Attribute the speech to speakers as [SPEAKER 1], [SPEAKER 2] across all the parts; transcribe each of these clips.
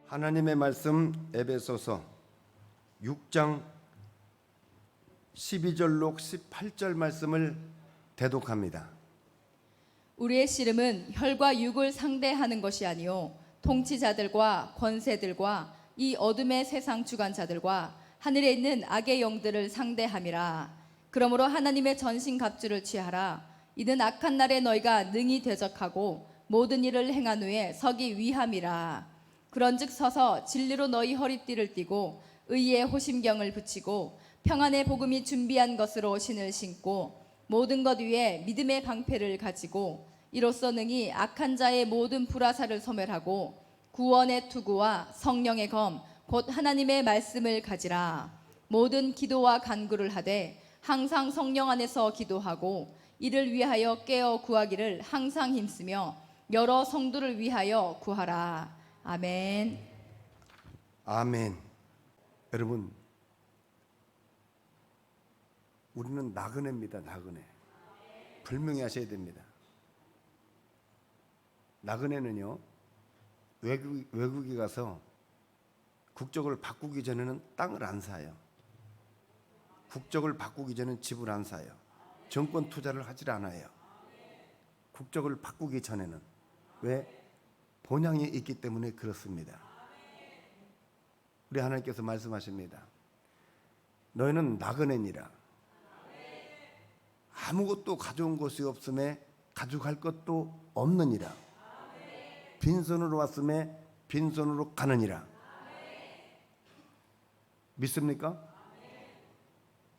[SPEAKER 1] 하나님의 말씀 에베소서 6장 12절로 18절 말씀을 대독합니다.
[SPEAKER 2] 우리의 씨름은 혈과 육을 상대하는 것이 아니요 통치자들과 권세들과 이 어둠의 세상 주관자들과 하늘에 있는 악의 영들을 상대함이라. 그러므로 하나님의 전신갑주를 취하라. 이는 악한 날에 너희가 능히 대적하고 모든 일을 행한 후에 서기 위함이라. 그런즉 서서 진리로 너희 허리띠를 띠고 의의 호심경을 붙이고 평안의 복음이 준비한 것으로 신을 신고 모든 것 위에 믿음의 방패를 가지고 이로써 능히 악한 자의 모든 불화살을 소멸하고 구원의 투구와 성령의 검 곧 하나님의 말씀을 가지라. 모든 기도와 간구를 하되 항상 성령 안에서 기도하고 이를 위하여 깨어 구하기를 항상 힘쓰며 여러 성도를 위하여 구하라. 아멘.
[SPEAKER 1] 아멘. 여러분, 우리는 나그네입니다. 나그네. 분명히 하셔야 됩니다. 나그네는요, 외국에 가서 국적을 바꾸기 전에는 땅을 안 사요. 국적을 바꾸기 전에는 집을 안 사요. 정권 투자를 하질 않아요. 국적을 바꾸기 전에는. 왜? 본향이 있기 때문에 그렇습니다. 우리 하나님께서 말씀하십니다. 너희는 나그네니라. 아무것도 가져온 것이 없음에 가져갈 것도 없느니라. 빈손으로 왔음에 빈손으로 가느니라. 믿습니까?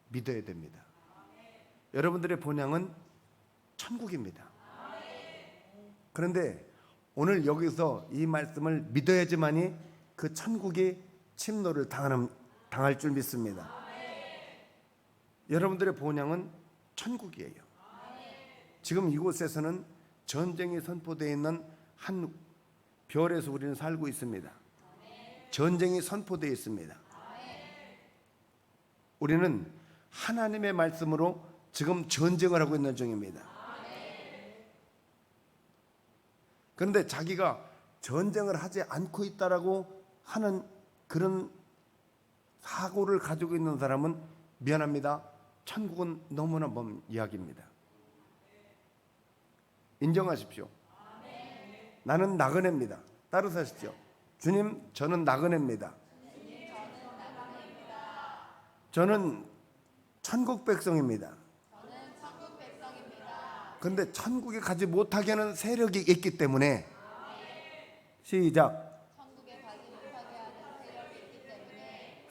[SPEAKER 1] 믿어야 됩니다. 여러분들의 본향은 천국입니다. 그런데 오늘 여기서 이 말씀을 믿어야지만이 그 천국이 침노를 당할 줄 믿습니다. 여러분들의 본향은 천국이에요. 지금 이곳에서는 전쟁이 선포되어 있는 한 별에서 우리는 살고 있습니다. 전쟁이 선포되어 있습니다. 우리는 하나님의 말씀으로 지금 전쟁을 하고 있는 중입니다. 그런데 자기가 전쟁을 하지 않고 있다라고 하는 그런 사고를 가지고 있는 사람은 미안합니다. 천국은 너무나 먼 이야기입니다. 인정하십시오. 나는 나그네입니다. 따르사십시오. 주님, 저는 나그네입니다. 저는 천국 백성입니다. 그런데 천국에 가지 못하게 하는 세력이 있기 때문에 시작.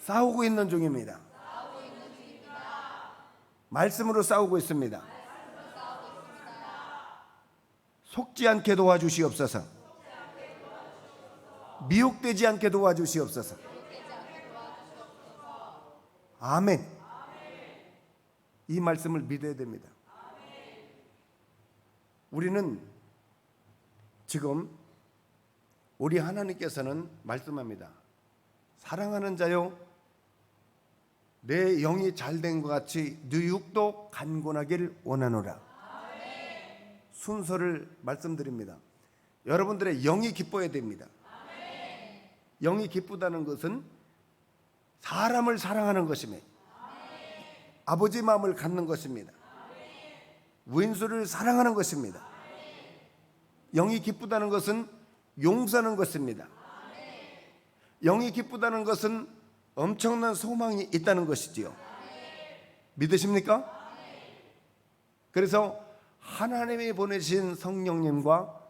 [SPEAKER 1] 싸우고 있는 중입니다. 말씀으로 싸우고 있습니다. 속지 않게 도와주시옵소서. 미혹되지 않게 도와주시옵소서. 아멘. 이 말씀을 믿어야 됩니다. 우리는 지금 우리 하나님께서는 말씀합니다. 사랑하는 자요, 내 영이 잘된 것 같이 네 육도 간곤하기를 원하노라. 순서를 말씀드립니다. 여러분들의 영이 기뻐야 됩니다. 영이 기쁘다는 것은 사람을 사랑하는 것입니다. 아버지 마음을 갖는 것입니다. 왼수를 사랑하는 것입니다. 영이 기쁘다는 것은 용서하는 것입니다. 영이 기쁘다는 것은 엄청난 소망이 있다는 것이지요. 믿으십니까? 그래서 하나님이 보내신 성령님과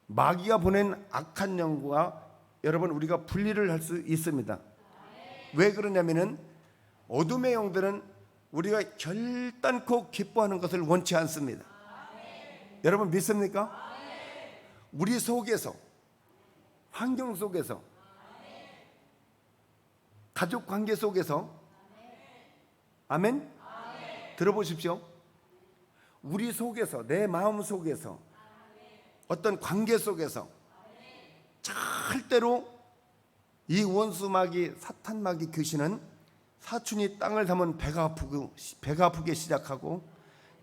[SPEAKER 1] 마귀가 보낸 악한 영과 여러분 우리가 분리를 할 수 있습니다. 왜 그러냐면은 어둠의 영들은 우리가 결단코 기뻐하는 것을 원치 않습니다. 여러분 믿습니까? 우리 속에서, 환경 속에서, 가족 관계 속에서, 아멘? 들어보십시오. 우리 속에서, 내 마음 속에서, 어떤 관계 속에서 절대로 이 원수 마귀, 사탄 마귀 귀신은 사춘이 땅을 담은 배가 아프게 시작하고,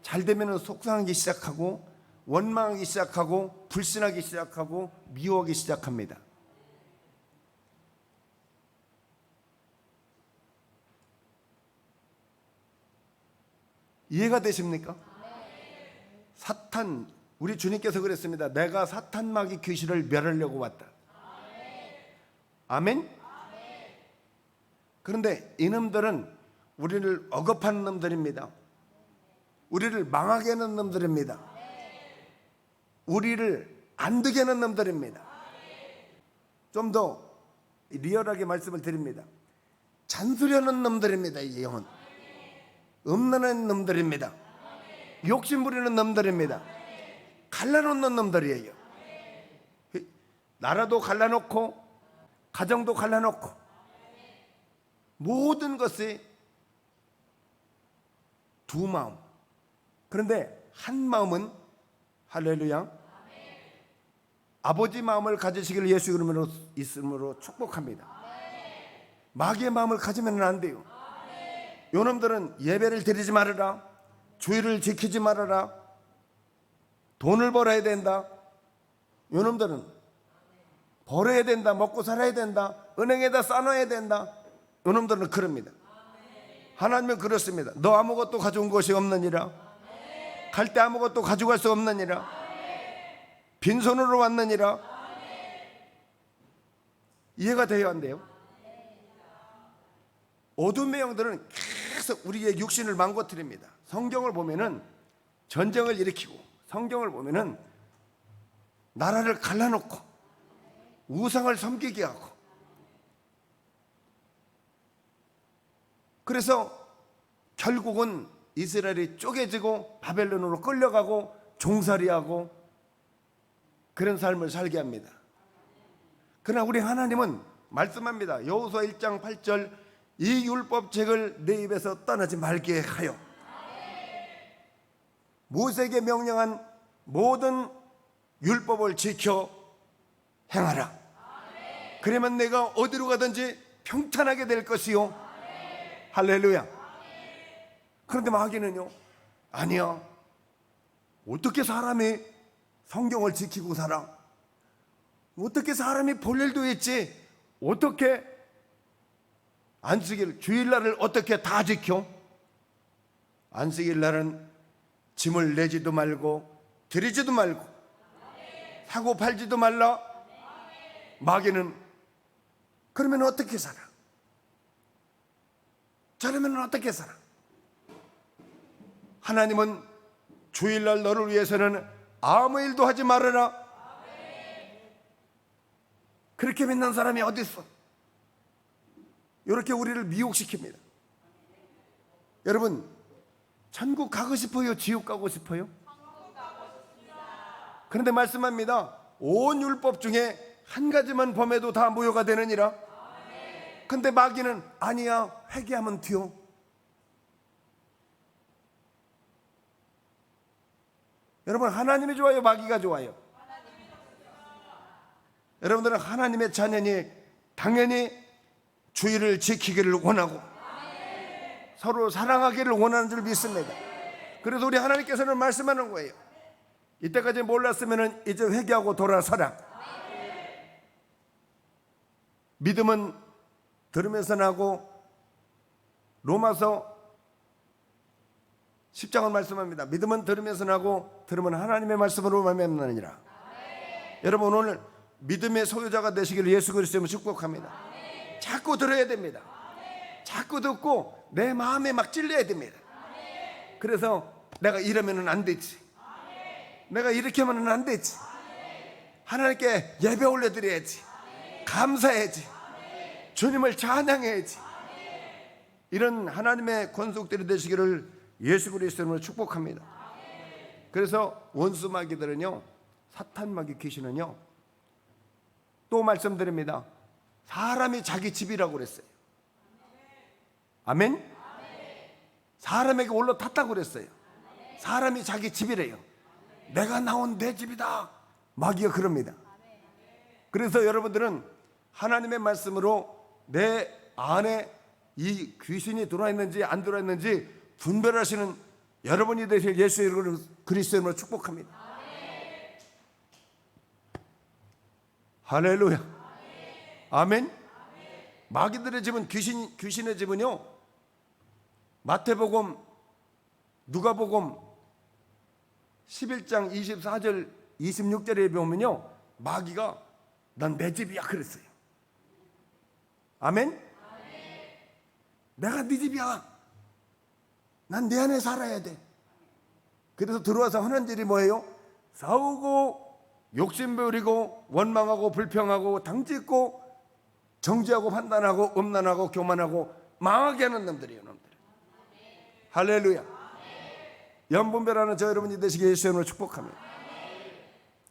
[SPEAKER 1] 잘 되면 속상하기 시작하고, 원망하기 시작하고, 불신하기 시작하고, 미워하기 시작합니다. 이해가 되십니까? 사탄, 우리 주님께서 그랬습니다. 내가 사탄 마귀 귀신을 멸하려고 왔다. 아멘? 그런데 이놈들은 우리를 억압하는 놈들입니다. 우리를 망하게 하는 놈들입니다. 우리를 안 되게 하는 놈들입니다. 좀 더 리얼하게 말씀을 드립니다. 잔소리하는 놈들입니다. 이 영혼 음란한 놈들입니다. 욕심 부리는 놈들입니다. 갈라놓는 놈들이에요. 나라도 갈라놓고 가정도 갈라놓고 모든 것이 두 마음. 그런데 한 마음은 할렐루야 아버지 마음을 가지시기를 예수 이름으로 있음으로 축복합니다. 마귀의 마음을 가지면 안 돼요. 요놈들은 예배를 드리지 말아라, 주의를 지키지 말아라, 돈을 벌어야 된다, 요놈들은 벌어야 된다, 먹고 살아야 된다, 은행에다 싸놔야 된다, 요놈들은 그럽니다. 하나님은 그렇습니다. 너 아무것도 가져온 것이 없느니라, 갈 때 아무것도 가져갈 수 없느니라, 빈손으로 왔느니라. 이해가 돼야 한대요. 어둠의 영들은 계속 우리의 육신을 망가뜨립니다. 성경을 보면은 전쟁을 일으키고, 성경을 보면은 나라를 갈라놓고 우상을 섬기게 하고, 그래서 결국은 이스라엘이 쪼개지고 바벨론으로 끌려가고 종살이하고 그런 삶을 살게 합니다. 그러나 우리 하나님은 말씀합니다. 여호수아 1장 8절 이 율법책을 내 입에서 떠나지 말게 하여 모세에게 명령한 모든 율법을 지켜 행하라. 그러면 내가 어디로 가든지 평탄하게 될 것이요. 할렐루야. 그런데 마귀는요, 아니야, 어떻게 사람이 성경을 지키고 살아? 어떻게 사람이 볼 일도 있지? 어떻게 안식일, 주일날을 어떻게 다 지켜? 안식일날은 짐을 내지도 말고 들이지도 말고 사고 팔지도 말라. 마귀는 그러면 어떻게 살아? 저러면 어떻게 살아? 하나님은 주일날 너를 위해서는 아무 일도 하지 말아라. 그렇게 믿는 사람이 어디 있어? 이렇게 우리를 미혹시킵니다. 여러분, 천국 가고 싶어요? 지옥 가고 싶어요? 그런데 말씀합니다. 온 율법 중에 한 가지만 범해도 다 무효가 되느니라. 근데 마귀는 아니야, 회개하면 돼요. 여러분, 하나님이 좋아요, 마귀가 좋아요? 여러분들은 하나님의 자녀니 당연히 주의를 지키기를 원하고 서로 사랑하기를 원하는 줄 믿습니다. 그래서 우리 하나님께서는 말씀하는 거예요. 이때까지 몰랐으면 이제 회개하고 돌아서라. 믿음은 들으면서 나고, 로마서 10장은 말씀합니다. 믿음은 들으면서 나고 들으면 하나님의 말씀으로 말미암느니라. 여러분, 오늘 믿음의 소유자가 되시기를 예수 그리스도로 축복합니다. 자꾸 들어야 됩니다. 자꾸 듣고 내 마음에 막 찔려야 됩니다. 그래서 내가 이러면 안 되지, 내가 이렇게 하면 안 되지, 하나님께 예배 올려드려야지, 감사해야지, 주님을 찬양해야지, 이런 하나님의 권속들이 되시기를 예수 그리스도로 축복합니다. 그래서 원수 마귀들은요, 사탄 마귀 귀신은요, 또 말씀드립니다. 사람이 자기 집이라고 그랬어요. 아멘? 사람에게 올라탔다고 그랬어요. 사람이 자기 집이래요. 내가 나온 내 집이다. 마귀가 그럽니다. 그래서 여러분들은 하나님의 말씀으로 내 안에 이 귀신이 들어와 있는지 안 들어와 있는지 분별하시는 여러분이 되실 예수 그리스도로 축복합니다. 할렐루야. 아멘. 마귀들의 집은 귀신의 집은요, 마태복음 누가복음 11장 24절 26절에 보면요, 마귀가 난 내 집이야 그랬어요. 아멘? 내가 네 집이야. 난 내 안에 살아야 돼. 그래서 들어와서 하는 일이 뭐예요? 싸우고 욕심 부리고 원망하고 불평하고 당짓고 정죄하고 판단하고 음란하고 교만하고 망하게 하는 놈들이에요, 놈들. 할렐루야. 연분별하는 저 여러분이 되시게 예수의 이름으로 축복합니다.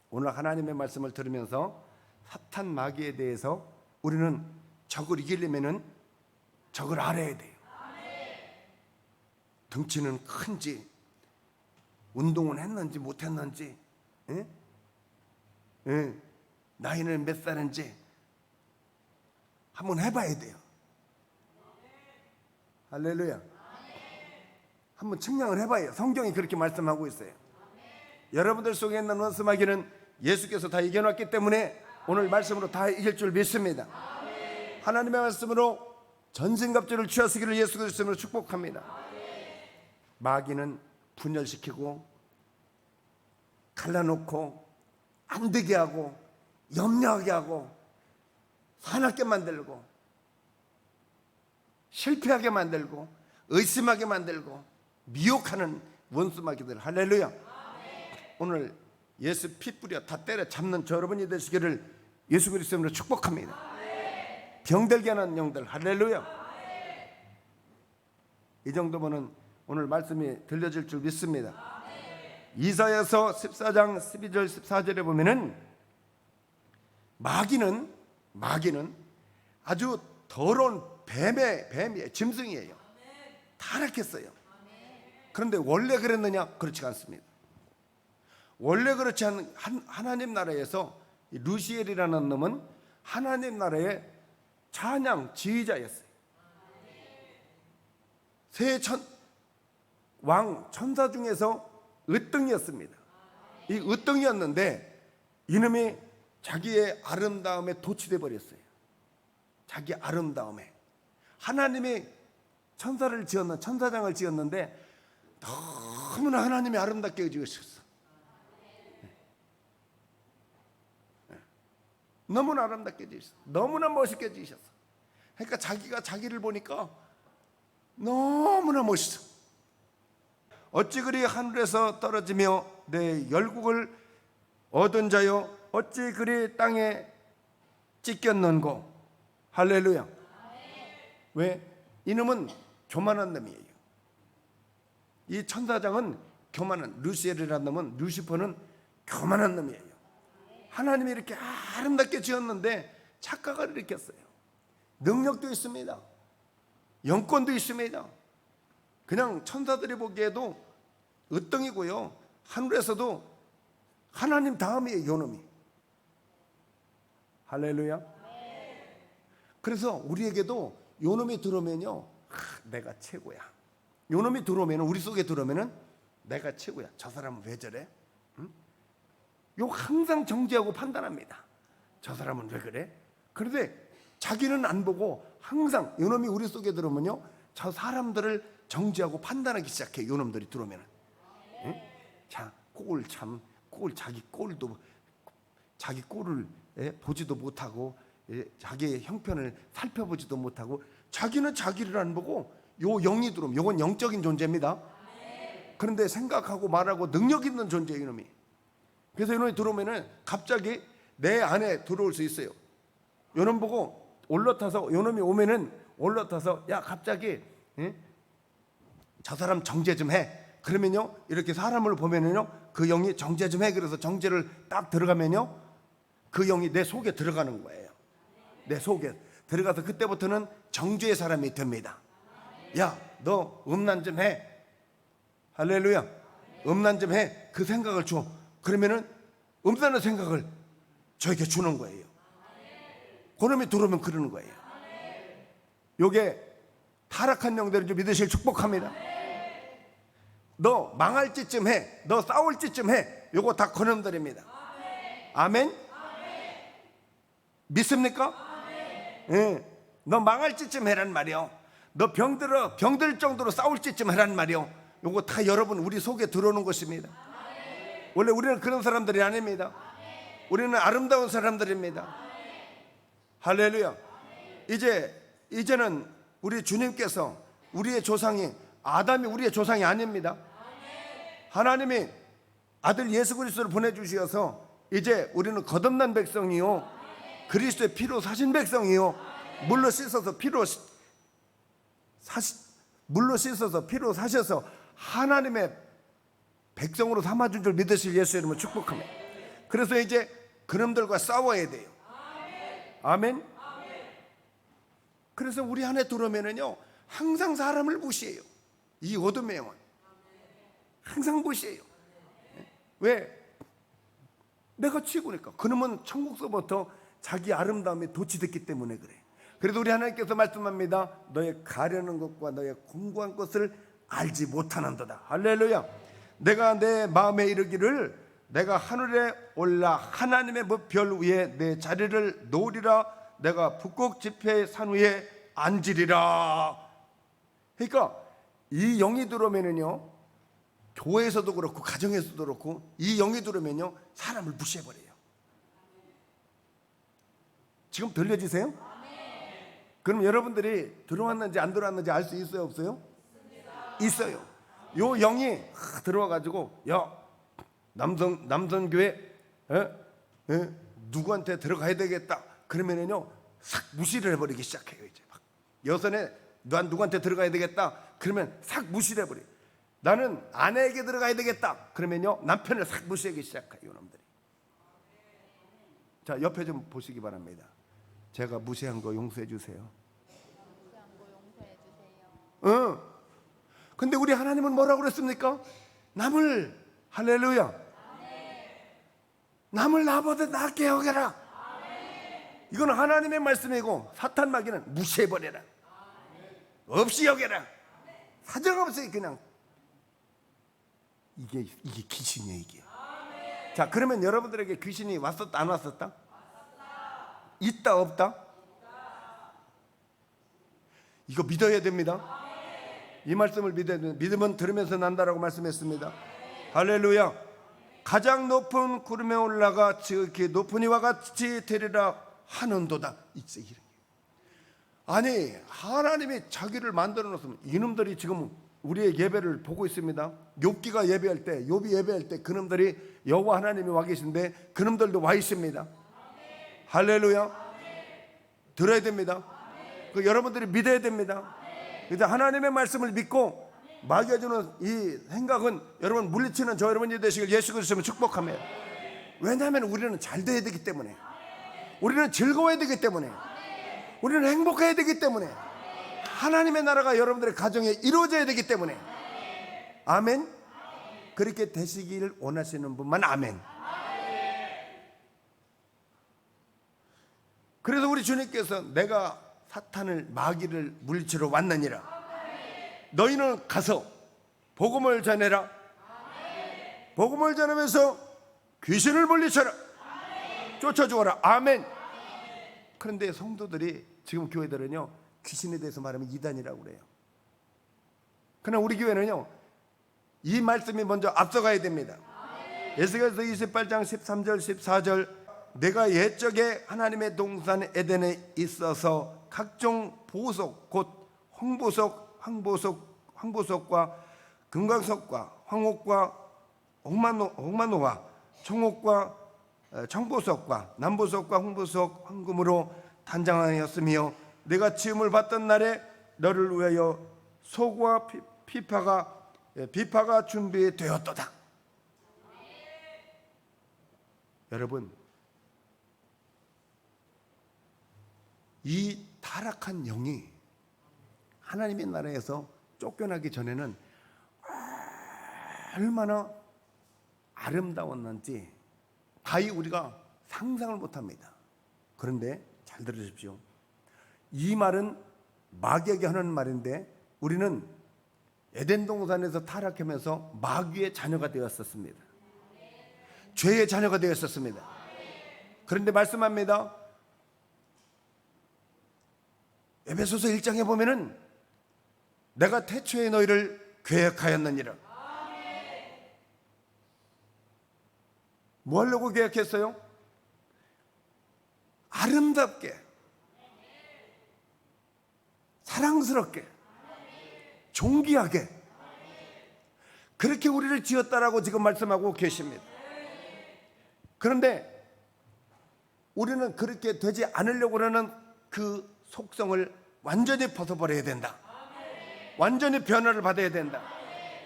[SPEAKER 1] 오늘 하나님의 말씀을 들으면서 사탄 마귀에 대해서 우리는 적을 이기려면은 적을 알아야 돼요. 덩치는 큰지, 운동은 했는지 못했는지, 나이는 몇 살인지 한번 해봐야 돼요. 할렐루야. 한번 측량을 해봐요. 성경이 그렇게 말씀하고 있어요. 여러분들 속에 있는 원수마귀는 예수께서 다 이겨놨기 때문에 오늘 말씀으로 다 이길 줄 믿습니다. 하나님의 말씀으로 전신갑주를 취하시기를 예수 그리스도로 축복합니다. 마귀는 분열시키고 갈라놓고 안 되게 하고 염려하게 하고 화나게 만들고 실패하게 만들고 의심하게 만들고 미혹하는 원수마귀들. 할렐루야. 오늘 예수 피 뿌려 다 때려 잡는 저 여러분이 되시기를 예수 그리스도로 축복합니다. 병들게 하는 영들. 할렐루야. 이 정도면은 오늘 말씀이 들려질 줄 믿습니다. 이사야서 14장 12절 14절에 보면은 마귀는 아주 더러운 뱀이에요. 짐승이에요. 타락했어요. 그런데 원래 그랬느냐? 그렇지 않습니다. 원래 그렇지 않은 하나님 나라에서 루시엘이라는 놈은 하나님 나라의 찬양 지휘자였어요. 세 왕 천사 중에서 으뜸이었습니다. 이 으뜸이었는데 이놈이 자기의 아름다움에 도취돼 버렸어요. 자기 아름다움에. 하나님이 천사장을 지었는데 너무나 하나님이 아름답게 지으셨어. 너무나 아름답게 지으셨어. 너무나 멋있게 지으셨어. 그러니까 자기가 자기를 보니까 너무나 멋있어. 어찌 그리 하늘에서 떨어지며 내 열국을 얻은 자요, 어찌 그리 땅에 찢겼는고. 할렐루야. 왜? 이놈은 교만한 놈이에요. 이 천사장은 교만한, 루시엘이라는 놈은, 루시퍼는 교만한 놈이에요. 하나님이 이렇게 아름답게 지었는데 착각을 일으켰어요. 능력도 있습니다. 영권도 있습니다. 그냥 천사들이 보기에도 으뜸이고요, 하늘에서도 하나님 다음이에요, 요놈이. 할렐루야. 그래서 우리에게도 요놈이 들어오면요, 내가 최고야. 요놈이 들어오면, 우리 속에 들어오면은 내가 최고야. 저 사람은 왜 저래? 요 항상 정죄하고 판단합니다. 저 사람은 왜 그래? 그런데 자기는 안 보고 항상 요놈이 우리 속에 들어오면요, 저 사람들을 정죄하고 판단하기 시작해. 요놈들이 들어오면은. 자, 꼴 자기 꼴도 자기 꼴을 보지도 못하고 자기의 형편을 살펴보지도 못하고 자기는 자기를 안 보고 요 영이 들어오면, 요건 영적인 존재입니다. 그런데 생각하고 말하고 능력 있는 존재예요, 이놈이. 그래서 이놈이 들어오면은 갑자기 내 안에 들어올 수 있어요. 요놈 보고 올라타서, 요놈이 오면은 올라타서, 야, 갑자기 저 사람 정죄 좀 해. 그러면요, 이렇게 사람을 보면은요, 그 영이 정죄 좀 해. 그래서 정죄를 딱 들어가면요, 그 영이 내 속에 들어가는 거예요. 내 속에 들어가서 그때부터는 정죄의 사람이 됩니다. 야, 너 음란 좀 해. 할렐루야. 음란 좀 해. 그 생각을 줘. 그러면은 음란의 생각을 저에게 주는 거예요. 그놈이 들어오면 그러는 거예요. 요게 타락한 영들인 줄 믿으실 축복합니다. 너 망할 짓쯤 해. 너 싸울 짓쯤 해. 요거 다 그놈들입니다. 아멘? 믿습니까? 예. 너 망할 짓쯤 해란 말이요. 너 병들 정도로 싸울 짓쯤 해란 말이요. 요거 다 여러분 우리 속에 들어오는 것입니다. 원래 우리는 그런 사람들이 아닙니다. 우리는 아름다운 사람들입니다. 할렐루야. 이제는 우리 주님께서 우리의 조상이 아담이 우리의 조상이 아닙니다. 하나님이 아들 예수 그리스도를 보내주셔서 이제 우리는 거듭난 백성이요 그리스도의 피로 사신 백성이요 물로 씻어서 피로 사셔서 하나님의 백성으로 삼아준 줄 믿으실 예수 이름을 축복합니다. 그래서 이제 그놈들과 싸워야 돼요. 아멘. 그래서 우리 안에 들어오면은요 항상 사람을 무시해요. 이 어둠의 영혼 항상 무시해요. 왜? 내가 치고니까. 그놈은 천국서부터 자기 아름다움에 도취됐기 때문에 그래. 그래도 우리 하나님께서 말씀합니다. 너의 가려는 것과 너의 공고한 것을 알지 못하는도다. 할렐루야. 내가 내 마음에 이르기를 내가 하늘에 올라 하나님의 별 위에 내 자리를 놓으리라. 내가 북극 지폐의 산 위에 앉으리라. 그러니까 이 영이 들어오면은요 교회에서도 그렇고 가정에서도 그렇고 이 영이 들어오면요 사람을 무시해버려요. 지금 들려지세요? 그럼 여러분들이 들어왔는지 안 들어왔는지 알 수 있어요 없어요? 있어요. 요 영이 들어와가지고 야 남선교회 누구한테 들어가야 되겠다 그러면은요 싹 무시를 해버리기 시작해요. 이제 막 여선에 난 누구한테 들어가야 되겠다 그러면 싹 무시를 해버려요. 나는 아내에게 들어가야 되겠다 그러면요 남편을 싹 무시하기 시작해요. 이놈들이. 자 옆에 좀 보시기 바랍니다. 제가 무시한 거 용서해 주세요. 근데 우리 하나님은 뭐라고 그랬습니까? 남을 할렐루야 남을 나보다 낫게 여겨라. 이건 하나님의 말씀이고 사탄 마귀는 무시해버려라. 없이 여겨라. 사정없이 그냥 이게 귀신이에요 이게. 자 그러면 여러분들에게 귀신이 왔었다 안 왔었다? 있다 없다? 이거 믿어야 됩니다. 이 말씀을 믿어야 됩니다. 믿으면 들으면서 난다라고 말씀했습니다. 할렐루야. 가장 높은 구름에 올라가 지극히 높은 이와 같이 되리라 하는도다. 아니 하나님이 자기를 만들어 놓았으면 이놈들이 지금 우리의 예배를 보고 있습니다. 욥기가 예배할 때 욥이 예배할 때 그놈들이 여호와 하나님이 와 계신데 그놈들도 와 있습니다. 할렐루야. 들어야 됩니다. 그 여러분들이 믿어야 됩니다. 그래서 하나님의 말씀을 믿고 마귀가 주는 이 생각은 여러분 물리치는 저 여러분이 되시길 예수 그리스도를 축복합니다. 왜냐하면 우리는 잘 돼야 되기 때문에, 우리는 즐거워야 되기 때문에, 우리는 행복해야 되기 때문에, 하나님의 나라가 여러분들의 가정에 이루어져야 되기 때문에. 아멘. 그렇게 되시길 원하시는 분만 아멘. 그래서 우리 주님께서 내가 사탄을 마귀를 물리치러 왔느니라. 너희는 가서 복음을 전해라. 복음을 전하면서 귀신을 물리쳐라. 쫓아주어라. 아멘. 그런데 성도들이 지금 교회들은요 귀신에 대해서 말하면 이단이라고 그래요. 그러나 우리 교회는요 이 말씀이 먼저 앞서가야 됩니다. 에스겔서 28장 13절 14절 내가 옛적에 하나님의 동산 에덴에 있어서 각종 보석 곧 황보석과 금강석과 황옥과 옥만호와 청옥과 청보석과 남보석과 홍보석 황금으로 단장하였으며 내가 지음을 받던 날에 너를 위하여 소과 비파가 준비되었도다. 여러분 이 타락한 영이 하나님의 나라에서 쫓겨나기 전에는 얼마나 아름다웠는지 가히 우리가 상상을 못합니다. 그런데 잘 들으십시오. 이 말은 마귀에게 하는 말인데 우리는 에덴 동산에서 타락하면서 마귀의 자녀가 되었었습니다. 죄의 자녀가 되었었습니다. 그런데 말씀합니다. 에베소서 1장에 보면은 내가 태초에 너희를 계획하였느니라. 뭐 하려고 계획했어요? 아름답게, 사랑스럽게, 존귀하게 그렇게 우리를 지었다라고 지금 말씀하고 계십니다. 그런데 우리는 그렇게 되지 않으려고 하는 그 속성을 완전히 벗어버려야 된다. 완전히 변화를 받아야 된다.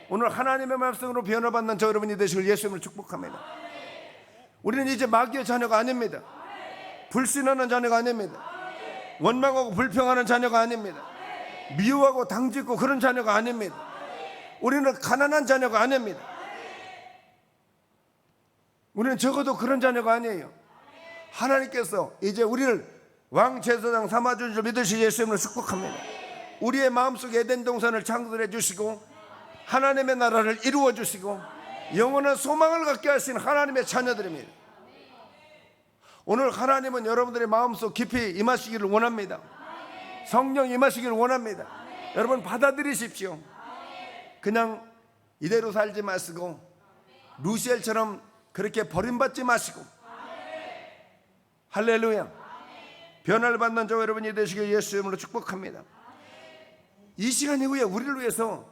[SPEAKER 1] 오늘 하나님의 말씀으로 변화받는 저 여러분이 되시길 예수님을 축복합니다. 우리는 이제 마귀의 자녀가 아닙니다. 불신하는 자녀가 아닙니다. 원망하고 불평하는 자녀가 아닙니다. 미워하고 당짓고 그런 자녀가 아닙니다. 우리는 가난한 자녀가 아닙니다. 우리는 적어도 그런 자녀가 아니에요. 하나님께서 이제 우리를 왕제사장 삼아준 줄 믿으시 예수님을 축복합니다. 우리의 마음속에 에덴 동산을 창설해 주시고 하나님의 나라를 이루어 주시고 영원한 소망을 갖게 하신 하나님의 자녀들입니다. 오늘 하나님은 여러분들의 마음속 깊이 임하시기를 원합니다. 성령 임하시기를 원합니다. 여러분 받아들이십시오. 그냥 이대로 살지 마시고 루시엘처럼 그렇게 버림받지 마시고, 할렐루야, 변화를 받는 저 여러분이 되시길 예수 이름으로 축복합니다. 이 시간 이후에 우리를 위해서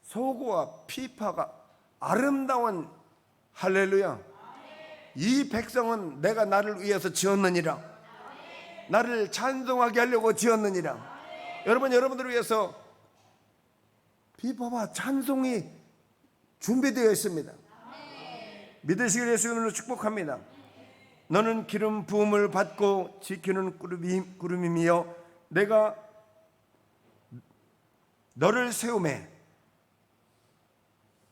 [SPEAKER 1] 소고와 피파가 아름다운, 할렐루야, 이 백성은 내가 나를 위해서 지었느니라, 나를 찬송하게 하려고 지었느니라. 여러분, 여러분들을 위해서 피파와 찬송이 준비되어 있습니다. 믿으시길 예수 이름으로 축복합니다. 너는 기름 부음을 받고 지키는 구름이며 내가 너를 세우매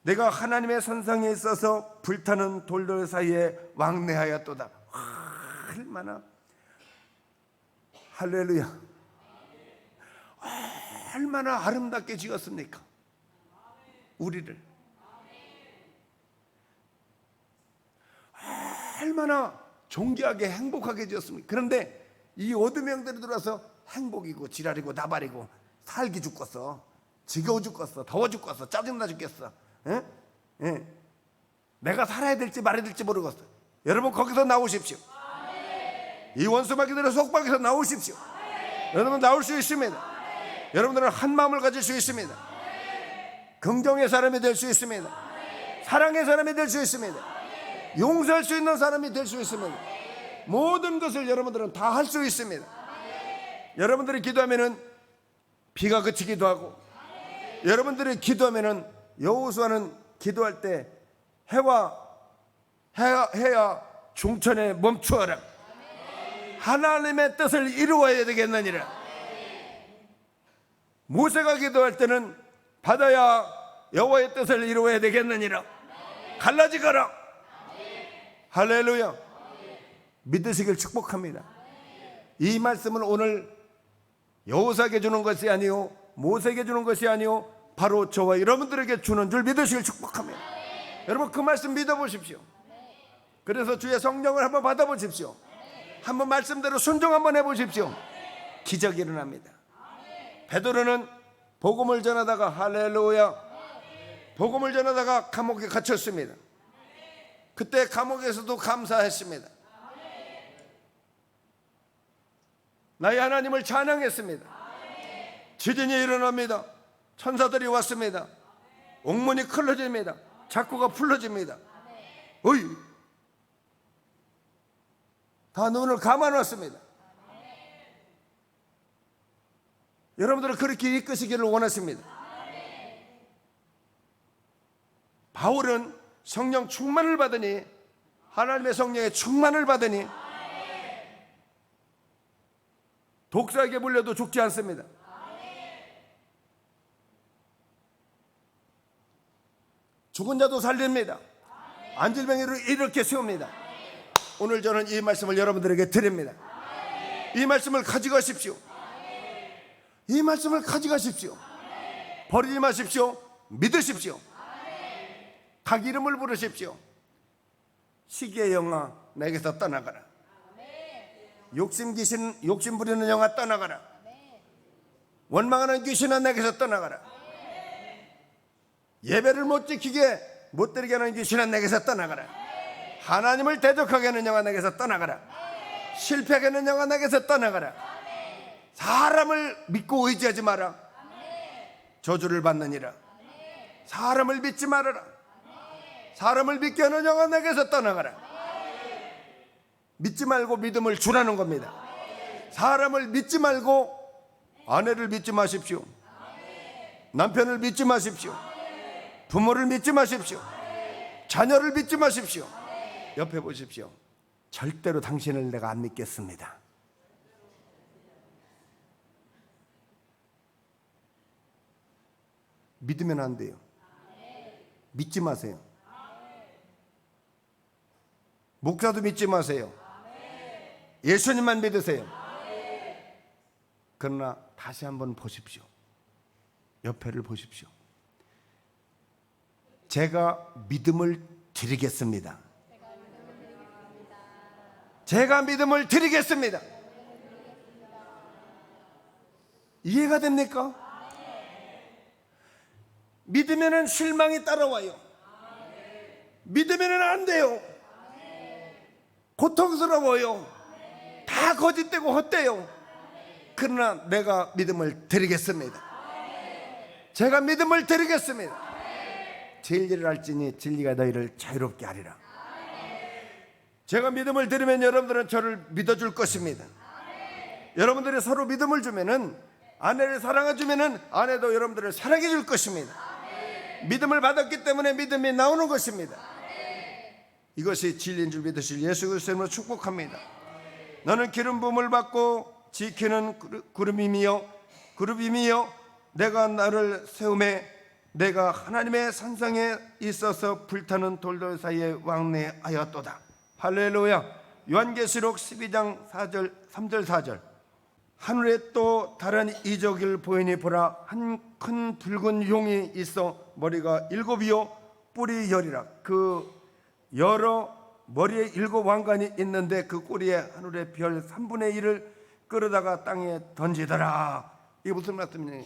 [SPEAKER 1] 내가 하나님의 선상에 있어서 불타는 돌들 사이에 왕래하였도다. 얼마나, 할렐루야, 얼마나 아름답게 지었습니까? 우리를 얼마나 존귀하게 행복하게 지었습니까? 그런데 이 어둠의 영들이 들어와서 행복이고 지랄이고 나발이고 살기 죽겠어, 지겨워 죽겠어, 더워 죽겠어, 짜증나 죽겠어, 에? 에. 내가 살아야 될지 말아야 될지 모르겠어. 여러분 거기서 나오십시오. 이 원수마귀들의 속박에서 나오십시오. 여러분 나올 수 있습니다. 여러분들은 한 마음을 가질 수 있습니다. 긍정의 사람이 될 수 있습니다. 사랑의 사람이 될 수 있습니다. 용서할 수 있는 사람이 될 수 있습니다. 모든 것을 여러분들은 다 할 수 있습니다. 여러분들이 기도하면은 비가 그치기도 하고, 여러분들이 기도하면은 여호수아는 기도할 때 해야 중천에 멈추어라. 하나님의 뜻을 이루어야 되겠느니라. 모세가 기도할 때는 바다야 여호와의 뜻을 이루어야 되겠느니라. 갈라지거라. 할렐루야. 믿으시길 축복합니다. 이 말씀은 오늘 여호수아에게 주는 것이 아니요 모세에게 주는 것이 아니요 바로 저와 여러분들에게 주는 줄 믿으시길 축복합니다. 여러분 그 말씀 믿어보십시오. 그래서 주의 성령을 한번 받아보십시오. 한번 말씀대로 순종 한번 해보십시오. 기적이 일어납니다. 베드로는 복음을 전하다가, 할렐루야, 복음을 전하다가 감옥에 갇혔습니다. 그때 감옥에서도 감사했습니다. 나의 하나님을 찬양했습니다. 지진이 일어납니다. 천사들이 왔습니다. 옥문이 클러집니다. 작고가 풀러집니다. 어이, 다 눈을 감아놨습니다. 여러분들은 그렇게 이끄시기를 원하십니다. 바울은 성령 충만을 받으니, 하나님의 성령의 충만을 받으니 독사에게 물려도 죽지 않습니다. 죽은 자도 살립니다. 안질병이를 이렇게 세웁니다. 오늘 저는 이 말씀을 여러분들에게 드립니다. 이 말씀을 가져가십시오. 이 말씀을 가져가십시오. 버리지 마십시오. 믿으십시오. 각 이름을 부르십시오. 시기의 영아 내게서 떠나가라. 욕심 부리는 영아 떠나가라. 원망하는 귀신아 내게서 떠나가라. 예배를 못 지키게 못 드리게 하는 귀신은 내게서 떠나가라. 하나님을 대적하게 하는 영아 내게서 떠나가라. 실패하게 하는 영아 내게서 떠나가라. 사람을 믿고 의지하지 마라. 저주를 받느니라. 사람을 믿지 말아라. 사람을 믿게 하는 영아 내게서 떠나가라. 믿지 말고 믿음을 주라는 겁니다. 사람을 믿지 말고 아내를 믿지 마십시오. 남편을 믿지 마십시오. 부모를 믿지 마십시오. 자녀를 믿지 마십시오. 옆에 보십시오. 절대로 당신을 내가 안 믿겠습니다. 믿으면 안 돼요. 믿지 마세요. 목사도 믿지 마세요. 예수님만 믿으세요. 그러나 다시 한번 보십시오. 옆에를 보십시오. 제가 믿음을 드리겠습니다. 제가 믿음을 드리겠습니다. 이해가 됩니까? 믿으면 실망이 따라와요. 믿으면 안 돼요. 고통스러워요. 다 거짓되고 헛되요. 그러나 내가 믿음을 드리겠습니다. 제가 믿음을 드리겠습니다. 진리를 알지니 진리가 너희를 자유롭게 하리라. 제가 믿음을 드리면 여러분들은 저를 믿어줄 것입니다. 여러분들이 서로 믿음을 주면은, 아내를 사랑해 주면은 아내도 여러분들을 사랑해 줄 것입니다. 믿음을 받았기 때문에 믿음이 나오는 것입니다. 이것이 진리인 줄 믿으실 예수 그리스도로 축복합니다. 너는 기름 부음을 받고 지키는 그룹임이여 내가 나를 세우매 내가 하나님의 산상에 있어서 불타는 돌들 사이에 왕래하였도다. 할렐루야. 요한계시록 12장 4절 3절 4절. 하늘에 또 다른 이적을 보이니 보라, 한 큰 붉은 용이 있어 머리가 7이요 뿔이 10이라. 그 여러 머리에 7 왕관이 있는데 그 꼬리에 하늘의 별 3분의 1을 끌어다가 땅에 던지더라. 이게 무슨 말씀이냐?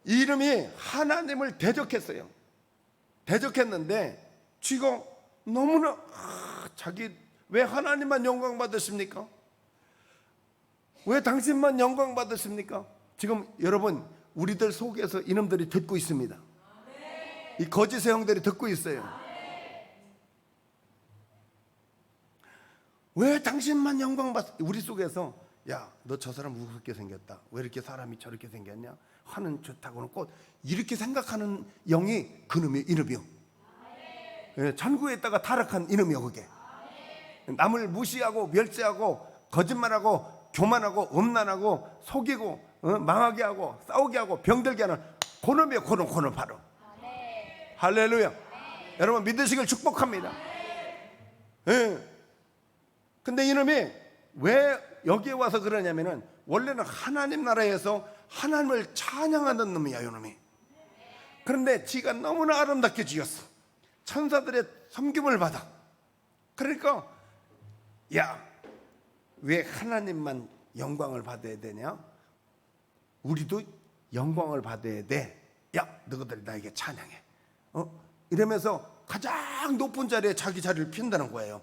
[SPEAKER 1] 이 이름이 하나님을 대적했어요. 대적했는데 지금 너무나 자기 왜 하나님만 영광 받으십니까? 왜 당신만 영광 받으십니까? 지금 여러분 우리들 속에서 이놈들이 듣고 있습니다. 이 거짓의 형들이 듣고 있어요. 왜 당신만 영광 받? 우리 속에서 야, 너 저 사람 우습게 생겼다. 왜 이렇게 사람이 저렇게 생겼냐? 하는 좋다고는 꽃 이렇게 생각하는 영이 그놈의 이름이요. 예, 천국에 있다가 타락한 이놈이요 그게. 남을 무시하고 멸시하고 거짓말하고 교만하고 음란하고 속이고 망하게 하고 싸우게 하고 병들게 하는 그놈이요. 그놈 바로. 할렐루야. 여러분 믿으시길 축복합니다. 예. 근데 이놈이 왜 여기에 와서 그러냐면은 원래는 하나님 나라에서 하나님을 찬양하는 놈이야 이놈이. 그런데 지가 너무나 아름답게 지었어. 천사들의 섬김을 받아. 그러니까 야, 왜 하나님만 영광을 받아야 되냐? 우리도 영광을 받아야 돼. 야, 너희들이 나에게 찬양해. 이러면서 가장 높은 자리에 자기 자리를 핀다는 거예요.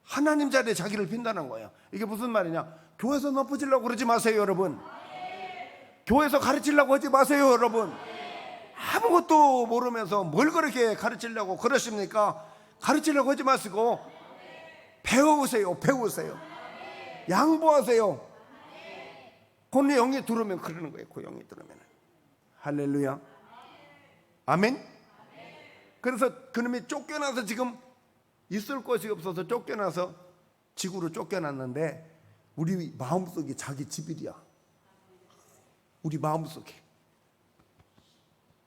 [SPEAKER 1] 하나님 자리에 자기를 핀다는 거예요. 이게 무슨 말이냐? 교회에서 높아지려고 그러지 마세요 여러분. 교회에서 가르치려고 하지 마세요 여러분. 아무것도 모르면서 뭘 그렇게 가르치려고 그러십니까? 가르치려고 하지 마시고 배우세요. 양보하세요. 그 영이 들으면 그러는 거예요. 그 영이 들으면. 할렐루야. 아멘. 그래서 그놈이 쫓겨나서 지금 있을 곳이 없어서 쫓겨나서 지구로 쫓겨났는데 우리 마음속에 자기 집이야. 우리 마음속에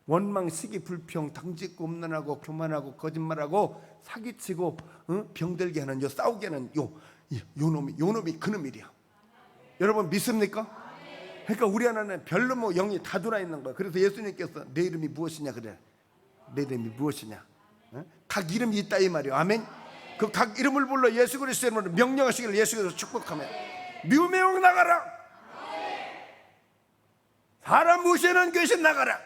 [SPEAKER 1] 원망, 시기, 불평, 당짓고 음란하고 교만하고 거짓말하고 사기치고 병들게 하는 요 싸우게 하는 요 놈이 그놈이야. 여러분 믿습니까? 그러니까 우리 안에는 별로 뭐 영이 다 들어 있는 거야. 그래서 예수님께서 내 이름이 무엇이냐 그래. 내 이름이 무엇이냐? 각 이름이 있다 이 말이에요. 아멘. 그 각 이름을 불러 예수 그리스도의 이름으로 명령하시기를 예수 그리스도 축복하며 미움의 영 나가라. 사람 무시하는 귀신 나가라.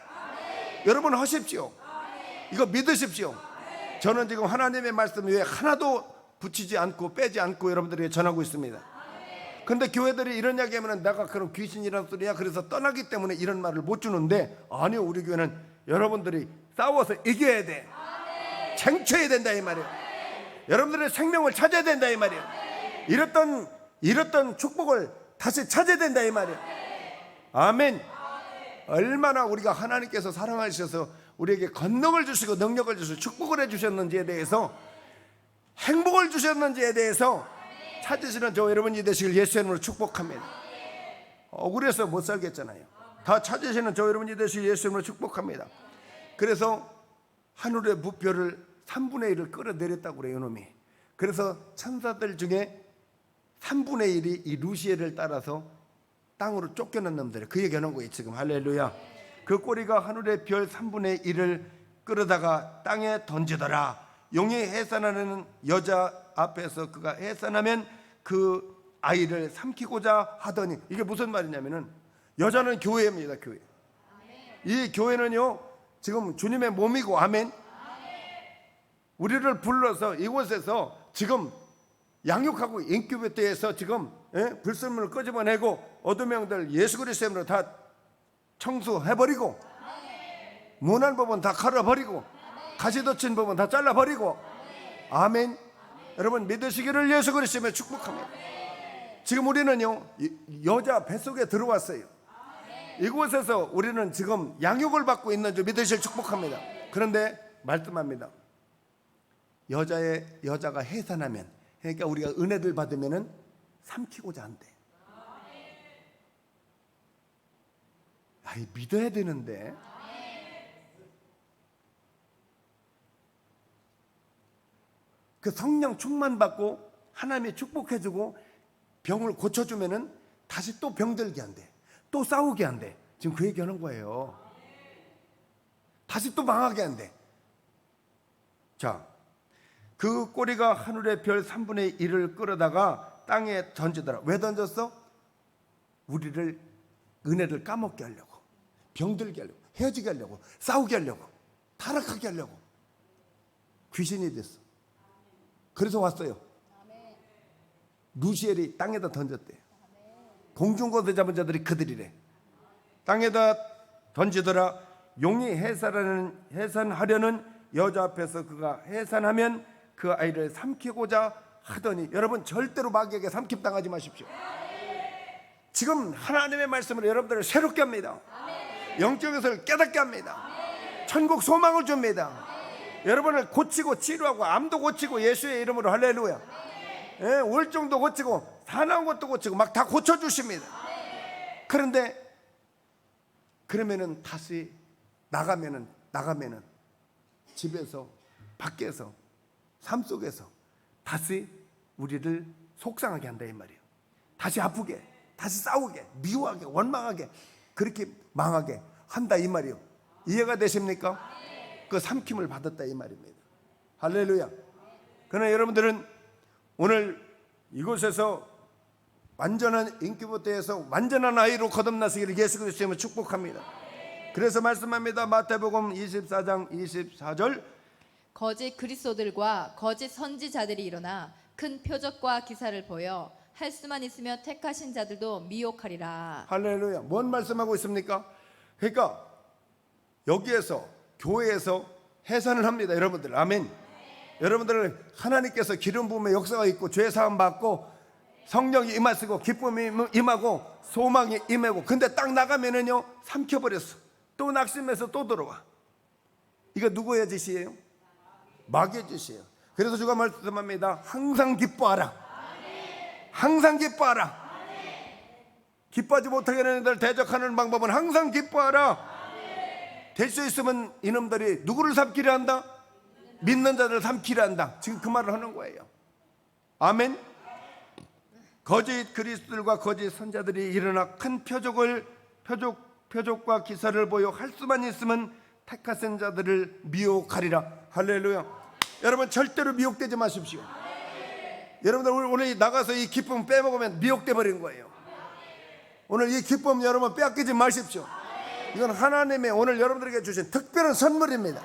[SPEAKER 1] 여러분 하십시오. 이거 믿으십시오. 저는 지금 하나님의 말씀 외에 하나도 붙이지 않고 빼지 않고 여러분들에게 전하고 있습니다. 근데 교회들이 이런 이야기하면 내가 그런 귀신이란 소리야 그래서 떠나기 때문에 이런 말을 못 주는데, 아니요, 우리 교회는 여러분들이 싸워서 이겨야 돼. 쟁취해야 된다 이 말이에요. 여러분들의 생명을 찾아야 된다 이 말이에요. 잃었던 축복을 다시 찾아야 된다 이 말이에요. 아멘. 얼마나 우리가 하나님께서 사랑하셔서 우리에게 권능을 주시고 능력을 주시고 축복을 해주셨는지에 대해서, 행복을 주셨는지에 대해서 찾으시는 저 여러분이 되시길 예수의 이름으로 축복합니다. 억울해서 못 살겠잖아요. 다 찾으시는 저 여러분이 되시길 예수의 이름으로 축복합니다. 그래서 하늘의 부표를 3분의 1을 끌어내렸다고 그래요, 이놈이. 그래서 천사들 중에 3분의 1이 이 루시엘을 따라서 땅으로 쫓겨난 놈들, 그 얘기하는 거예요 지금. 할렐루야. 그 꼬리가 하늘의 별 3분의 1을 끌어다가 땅에 던지더라. 용이 해산하는 여자 앞에서 그가 해산하면 그 아이를 삼키고자 하더니, 이게 무슨 말이냐면은 여자는 교회입니다. 교회. 이 교회는요 지금 주님의 몸이고, 아멘. 우리를 불러서 이곳에서 지금 양육하고 인큐베이터에서 지금 불순물을 끄집어내고 어둠의 영들 예수 그리스도의 이름으로 다 청소해버리고, 문안 법은 다 갈아버리고, 가시돋친 법은 다 잘라버리고, 아멘. 여러분 믿으시기를 예수 그리스도의 축복합니다. 지금 우리는요 여자 뱃속에 들어왔어요. 이곳에서 우리는 지금 양육을 받고 있는 줄 믿으실 축복합니다. 그런데 말씀합니다. 여자가 해산하면, 그러니까 우리가 은혜를 받으면은 삼키고자 한대. 아이, 믿어야 되는데. 그 성령 충만 받고 하나님이 축복해주고 병을 고쳐주면은 다시 또 병들게 한대. 또 싸우게 한대. 지금 그 얘기하는 거예요. 다시 또 망하게 한대. 자, 그 꼬리가 하늘의 별 3분의 1을 끌어다가 땅에 던지더라. 왜 던졌어? 우리를, 은혜를 까먹게 하려고, 병들게 하려고, 헤어지게 하려고, 싸우게 하려고, 타락하게 하려고. 귀신이 됐어. 그래서 왔어요. 루시엘이 땅에다 던졌대요. 공중곳에 잡은 자들이 그들이래. 땅에다 던지더라. 용이 해산하려는 여자 앞에서 그가 해산하면 그 아이를 삼키고자 하더니, 여러분 절대로 마귀에게 삼킴당하지 마십시오. 지금 하나님의 말씀으로 여러분들을 새롭게 합니다. 영적 것을 깨닫게 합니다. 천국 소망을 줍니다. 여러분을 고치고 치료하고 암도 고치고 예수의 이름으로, 할렐루야. 우울증도 고치고 사나운 것도 고치고 막 다 고쳐주십니다. 그런데 그러면은 다시 나가면은 집에서, 밖에서, 삶 속에서 다시 우리를 속상하게 한다 이 말이에요. 다시 아프게, 다시 싸우게, 미워하게, 원망하게, 그렇게 망하게 한다 이 말이에요. 이해가 되십니까? 그 삼킴을 받았다 이 말입니다. 할렐루야. 그러나 여러분들은 오늘 이곳에서 완전한 인큐베이터에서 완전한 아이로 거듭나시기를 예수 그리스도의 이름으로 축복합니다. 그래서 말씀합니다. 마태복음 24장 24절.
[SPEAKER 2] 거짓 그리스도들과 거짓 선지자들이 일어나 큰 표적과 기사를 보여 할 수만 있으며 택하신 자들도 미혹하리라.
[SPEAKER 1] 할렐루야. 뭔 말씀하고 있습니까? 그러니까 여기에서, 교회에서 해산을 합니다. 여러분들, 아멘. 여러분들을 하나님께서 기름 부음의 역사가 있고 죄 사함 받고 성령이 임하시고 기쁨이 임하고 소망이 임하고, 근데 딱 나가면은요 삼켜버렸어. 또 낙심해서 또 들어와. 이거 누구의 짓이에요? 마귀의 짓이에요. 그래서 주가 말씀합니다. 항상 기뻐하라. 항상 기뻐하라. 기뻐하지 못하게 하는 이들 대적하는 방법은 항상 기뻐하라. 될 수 있으면 이놈들이 누구를 삼키려 한다? 믿는 자들을 삼키려 한다. 지금 그 말을 하는 거예요. 아멘. 거짓 그리스도들과 거짓 선자들이 일어나 큰 표적과 기사를 보여 할 수만 있으면 택하신 자들을 미혹하리라. 할렐루야. 여러분 절대로 미혹되지 마십시오. 여러분들 오늘 나가서 이 기쁨 빼먹으면 미혹돼 버린 거예요. 오늘 이 기쁨 여러분 빼앗기지 마십시오. 이건 하나님의 오늘 여러분들에게 주신 특별한 선물입니다.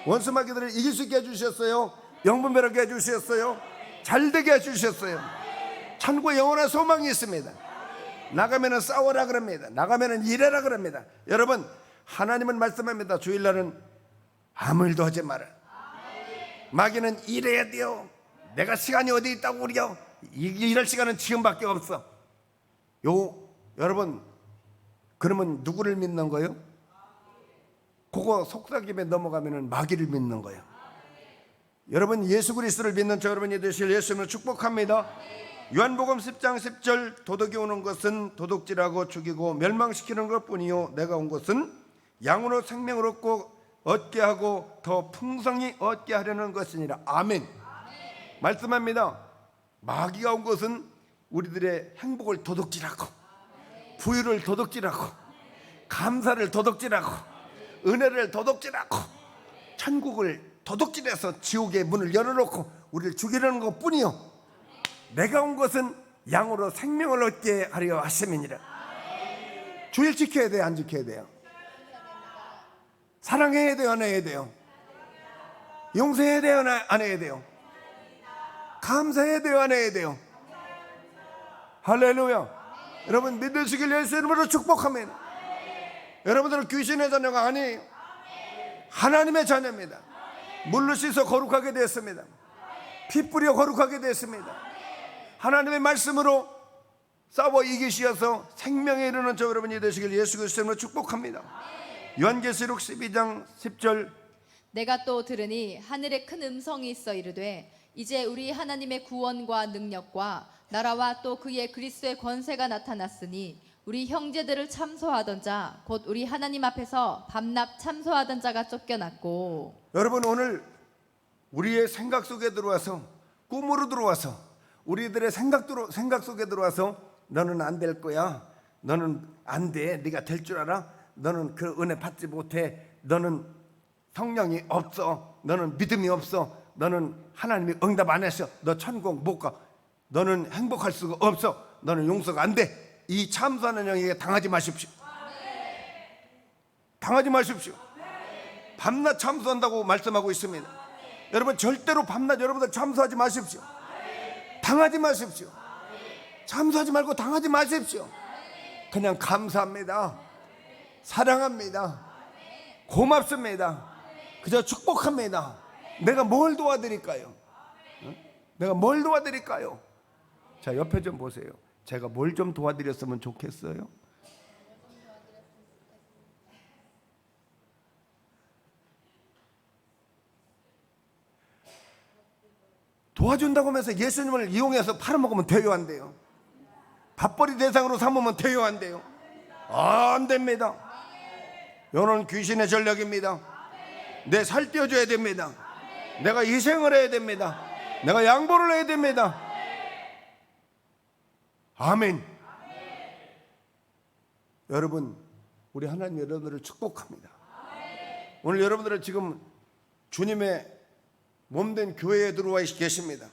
[SPEAKER 1] 원수 마귀들을 이길 수 있게 해주셨어요. 영분별하게 해주셨어요. 잘되게 해주셨어요. 천국에 영원한 소망이 있습니다. 나가면은 싸워라 그럽니다. 나가면은 일해라 그럽니다. 여러분, 하나님은 말씀합니다. 주일날은 아무 일도 하지 마라. 마귀는 일해야 돼요. 내가 시간이 어디 있다고 그래요. 이럴 시간은 지금밖에 없어. 여러분, 그러면 누구를 믿는 거예요? 그거 속삭임에 넘어가면은 마귀를 믿는 거예요. 여러분, 예수 그리스도를 믿는 저 여러분이 되실 예수님을 축복합니다. 요한복음 10장 10절 도둑이 오는 것은 도둑질하고 죽이고 멸망시키는 것뿐이요 내가 온 것은 양으로 생명을 얻게 하고 더 풍성히 얻게 하려는 것이니라. 아멘. 말씀합니다. 마귀가 온 것은 우리들의 행복을 도둑질하고 부유를 도둑질하고 감사를 도둑질하고 은혜를 도둑질하고 천국을 도둑질해서 지옥의 문을 열어놓고 우리를 죽이려는 것뿐이요 내가 온 것은 양으로 생명을 얻게 하려 하심이니라. 주일 지켜야 돼요? 안 지켜야 돼요? 사랑해야 돼요? 안 해야 돼요? 용서해야 돼요? 안 해야 돼요? 감사해야 돼요? 안 해야 돼요? 할렐루야. 여러분, 믿으시길 예수 이름으로 축복합니다. 여러분들은 귀신의 자녀가 아니에요. 하나님의 자녀입니다. 물로 씻어 거룩하게 됐습니다. 피 뿌려 거룩하게 됐습니다. 하나님의 말씀으로 싸워 이기시어서 생명에 이르는 저 여러분이 되시길 예수 그리스도로 축복합니다. 요한계시록 12장 10절
[SPEAKER 2] 내가 또 들으니 하늘에 큰 음성이 있어 이르되 이제 우리 하나님의 구원과 능력과 나라와 또 그의 그리스도의 권세가 나타났으니 우리 형제들을 참소하던 자 곧 우리 하나님 앞에서 밤낮 참소하던 자가 쫓겨났고.
[SPEAKER 1] 여러분, 오늘 우리의 생각 속에 들어와서 꿈으로 들어와서 우리들의 생각 속에 들어와서 너는 안 될 거야, 너는 안 돼, 네가 될 줄 알아, 너는 그 은혜 받지 못해, 너는 성령이 없어, 너는 믿음이 없어, 너는 하나님이 응답 안 했어, 너 천국 못 가, 너는 행복할 수가 없어, 너는 용서가 안 돼. 이 참소하는 영에게 당하지 마십시오. 당하지 마십시오. 밤낮 참소한다고 말씀하고 있습니다. 여러분, 절대로 밤낮 여러분들 참소하지 마십시오. 당하지 마십시오. 참소하지 말고 당하지 마십시오. 그냥 감사합니다, 사랑합니다, 고맙습니다, 그저 축복합니다. 내가 뭘 도와드릴까요? 내가 뭘 도와드릴까요? 자, 옆에 좀 보세요. 제가 뭘 좀 도와드렸으면 좋겠어요? 도와준다고 하면서 예수님을 이용해서 팔아먹으면 돼요, 안 돼요? 밥벌이 대상으로 삼으면 돼요, 안 돼요? 안 됩니다. 이건 귀신의 전략입니다. 내 살 떼어줘야 됩니다. 내가 희생을 해야 됩니다. 내가 양보를 해야 됩니다. 아멘. 여러분, 우리 하나님 여러분들을 축복합니다. 오늘 여러분들은 지금 주님의 몸된 교회에 들어와 계십니다.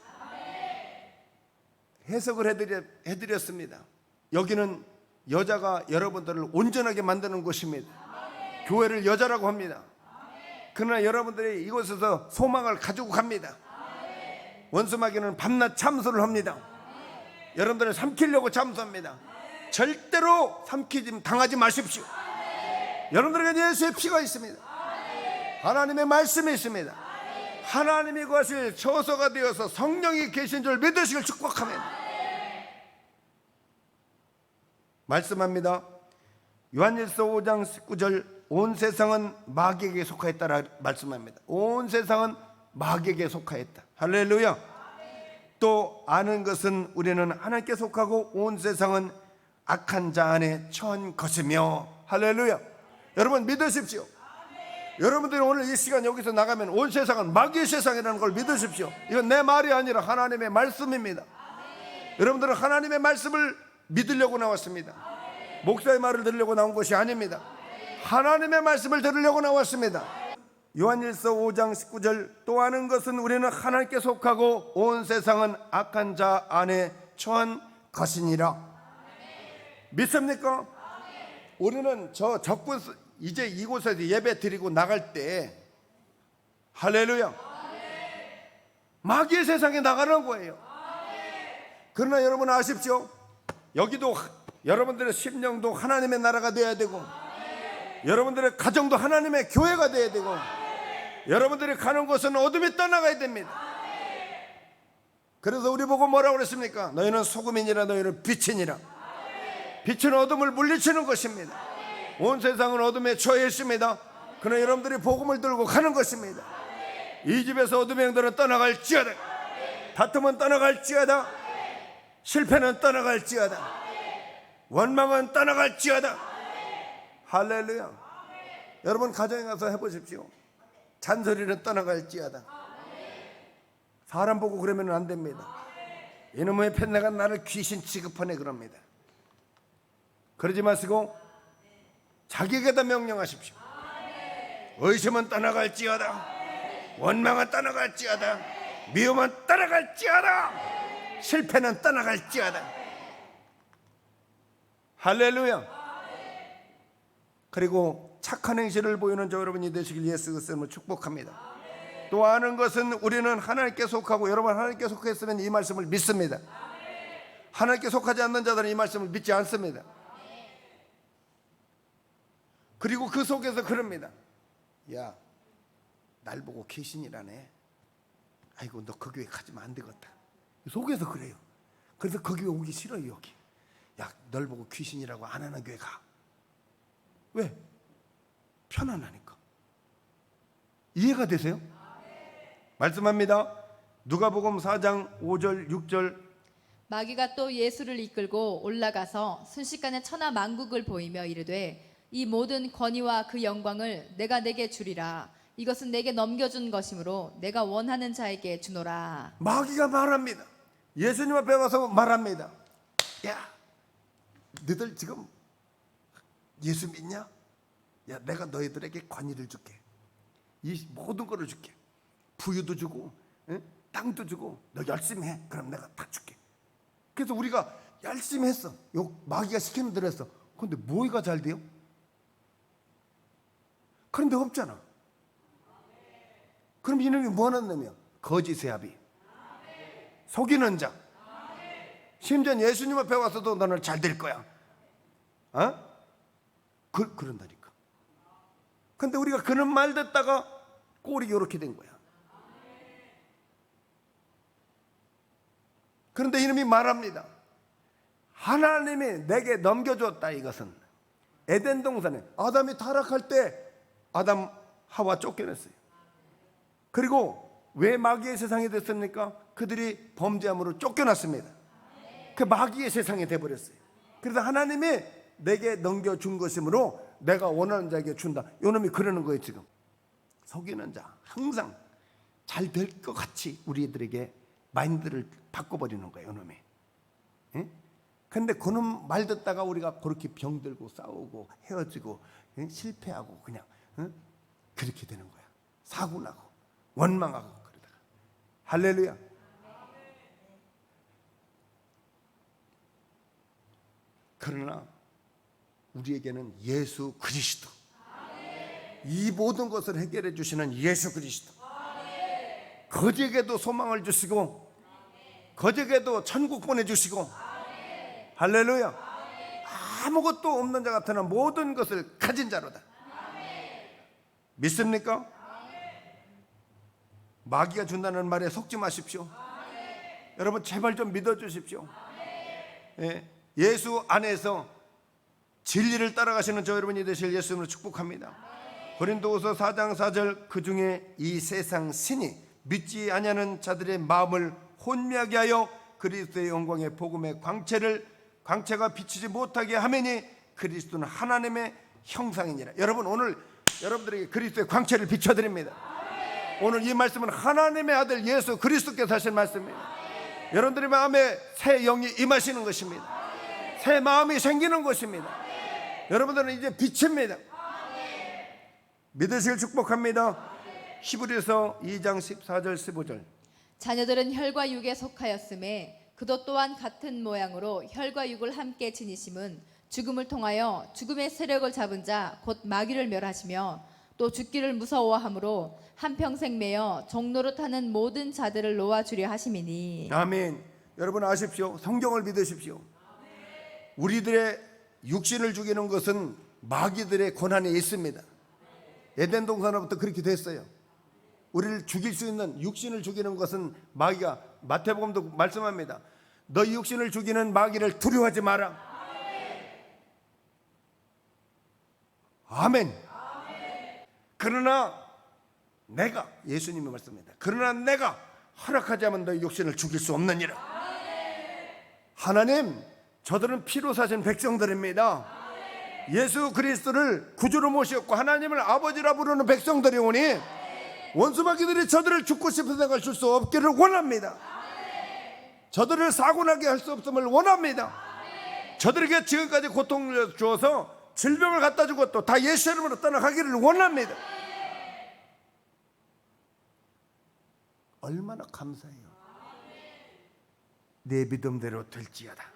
[SPEAKER 1] 해석을 해드렸습니다. 여기는 여자가 여러분들을 온전하게 만드는 곳입니다. 교회를 여자라고 합니다. 그러나 여러분들이 이곳에서 소망을 가지고 갑니다. 원수마귀는 밤낮 참소를 합니다. 여러분들을 삼키려고 참소합니다. 절대로 당하지 마십시오. 여러분들에게 예수의 피가 있습니다. 하나님의 말씀이 있습니다. 하나님이 그것을 처소가 되어서 성령이 계신 줄 믿으시길 축복합니다. 말씀합니다. 요한일서 5장 19절 온 세상은 마귀에게 속하였다라 말씀합니다. 온 세상은 마귀에게 속하였다. 할렐루야. 또 아는 것은 우리는 하나님께 속하고 온 세상은 악한 자 안에 처한 것이며. 할렐루야. 여러분, 믿으십시오. 여러분들이 오늘 이 시간 여기서 나가면 온 세상은 마귀의 세상이라는 걸 믿으십시오. 이건 내 말이 아니라 하나님의 말씀입니다. 여러분들은 하나님의 말씀을 믿으려고 나왔습니다. 목사의 말을 들으려고 나온 것이 아닙니다. 하나님의 말씀을 들으려고 나왔습니다. 요한일서 5장 19절 또 아는 것은 우리는 하나님께 속하고 온 세상은 악한 자 안에 처한 것이니라. 믿습니까? 우리는 이제 이곳에서 예배 드리고 나갈 때 할렐루야. 마귀의 세상에 나가는 거예요. 그러나 여러분 아십시오. 여기도 여러분들의 심령도 하나님의 나라가 되어야 되고, 여러분들의 가정도 하나님의 교회가 되어야 되고, 여러분들이 가는 곳은 어둠이 떠나가야 됩니다. 그래서 우리 보고 뭐라고 그랬습니까? 너희는 소금이니라, 너희는 빛이니라. 빛은 어둠을 물리치는 것입니다. 온 세상은 어둠에 처해 있습니다. 그러나 여러분들이 복음을 들고 가는 것입니다. 이 집에서 어둠의 영들은 떠나갈지어다. 다툼은 떠나갈지어다. 실패는 떠나갈지어다. 원망은 떠나갈지어다. 할렐루야. 여러분 가정에 가서 해보십시오. 잔소리는 떠나갈지어다. 사람 보고 그러면 안 됩니다. 이놈의 펜내가 나를 귀신 취급하네 그럽니다. 그러지 마시고 자기에게다 명령하십시오. 의심은 떠나갈지어다. 원망은 떠나갈지어다. 미움은 떠나갈지어다. 실패는 떠나갈지어다. 할렐루야. 그리고 착한 행실을 보이는 저 여러분이 되시길 예수 그리스도로 축복합니다. 또 아는 것은 우리는 하나님께 속하고, 여러분 하나님께 속했으면 이 말씀을 믿습니다. 하나님께 속하지 않는 자들은 이 말씀을 믿지 않습니다. 그리고 그 속에서 그럽니다. 야, 날 보고 귀신이라네. 아이고, 너 그 교회 가지면 안 되겠다. 속에서 그래요. 그래서 그 교회 오기 싫어요. 여기. 야, 널 보고 귀신이라고 안 하는 교회 가. 왜? 편안하니까. 이해가 되세요? 말씀합니다. 누가복음 4장 5절 6절.
[SPEAKER 2] 마귀가 또 예수를 이끌고 올라가서 순식간에 천하 만국을 보이며 이르되 이 모든 권위와 그 영광을 내가 내게 주리라. 이것은 내게 넘겨준 것이므로 내가 원하는 자에게 주노라.
[SPEAKER 1] 마귀가 말합니다. 예수님 앞에 와서 말합니다. 야, 너희들 지금 예수 믿냐? 야, 내가 너희들에게 권위를 줄게. 이 모든 거를 줄게. 부유도 주고, 땅도 주고. 너 열심히 해. 그럼 내가 다 줄게. 그래서 우리가 열심히 했어. 요 마귀가 시키는 대로 했어. 그런데 뭐가 잘 돼요? 그런데 없잖아. 그럼 이놈이 뭐 하는 놈이야? 거짓의 아비, 속이는 자. 심지어 예수님 앞에 와서도 너는 잘 될 거야. 그런다니까. 근데 우리가 그런 말 듣다가 꼴이 이렇게 된 거야. 그런데 이놈이 말합니다. 하나님이 내게 넘겨줬다. 이것은 에덴 동산에 아담이 타락할 때 아담 하와 쫓겨냈어요. 그리고 왜 마귀의 세상이 됐습니까? 그들이 범죄함으로 쫓겨났습니다. 그 마귀의 세상이 돼버렸어요. 그래서 하나님이 내게 넘겨준 것이므로 내가 원하는 자에게 준다. 이놈이 그러는 거예요. 지금 속이는 자, 항상 잘 될 것 같이 우리들에게 마인드를 바꿔버리는 거예요. 이놈이. 근데 그놈 말 듣다가 우리가 그렇게 병들고 싸우고 헤어지고 실패하고 그냥 그렇게 되는 거야. 사고 나고 원망하고 그러다가. 할렐루야. 그러나 우리에게는 예수 그리스도, 이 모든 것을 해결해 주시는 예수 그리스도, 거지에게도 소망을 주시고 거지에게도 천국 보내주시고, 할렐루야. 아무것도 없는 자 같으나 모든 것을 가진 자로다. 믿습니까? 마귀가 준다는 말에 속지 마십시오. 여러분 제발 좀 믿어주십시오. 예수 안에서 진리를 따라가시는 저 여러분이 되실 예수님을 축복합니다. 고린도후서 4장 4절, 그 중에 이 세상 신이 믿지 아니하는 자들의 마음을 혼미하게 하여 그리스도의 영광의 복음의 광채가 비치지 못하게 하매니 그리스도는 하나님의 형상이니라. 여러분 오늘 여러분들에게 그리스도의 광채를 비춰드립니다. 오늘 이 말씀은 하나님의 아들 예수 그리스도께서 하신 말씀입니다. 여러분들의 마음에 새 영이 임하시는 것입니다. 새 마음이 생기는 것입니다. 여러분들은 이제 빛입니다. 믿으시길 축복합니다. 히브리서 2장 14절 15절.
[SPEAKER 2] 자녀들은 혈과 육에 속하였음에 그도 또한 같은 모양으로 혈과 육을 함께 지니심은 죽음을 통하여 죽음의 세력을 잡은 자 곧 마귀를 멸하시며 또 죽기를 무서워하므로 한평생 매여 종로로 타는 모든 자들을 놓아주려 하심이니.
[SPEAKER 1] 아멘. 여러분 아십시오. 성경을 믿으십시오. 우리들의 육신을 죽이는 것은 마귀들의 권한에 있습니다. 에덴 동산으로부터 그렇게 됐어요. 우리를 죽일 수 있는 육신을 죽이는 것은 마귀가, 마태복음도 말씀합니다. 너 육신을 죽이는 마귀를 두려워하지 마라. 아멘. 그러나 내가, 예수님이 말씀합니다. 그러나 내가 허락하지 않으면 너희 육신을 죽일 수 없느니라. 하나님, 저들은 피로 사신 백성들입니다. 예수 그리스도를 구주로 모셨고 하나님을 아버지라 부르는 백성들이 오니 원수마귀들이 저들을 죽고 싶은 생각을 줄 수 없기를 원합니다. 저들을 사고나게 할 수 없음을 원합니다. 저들에게 지금까지 고통을 주어서 질병을 갖다 주고 또 다 예수 이름으로 떠나가기를 원합니다. 얼마나 감사해요. 내 믿음대로 될지어다.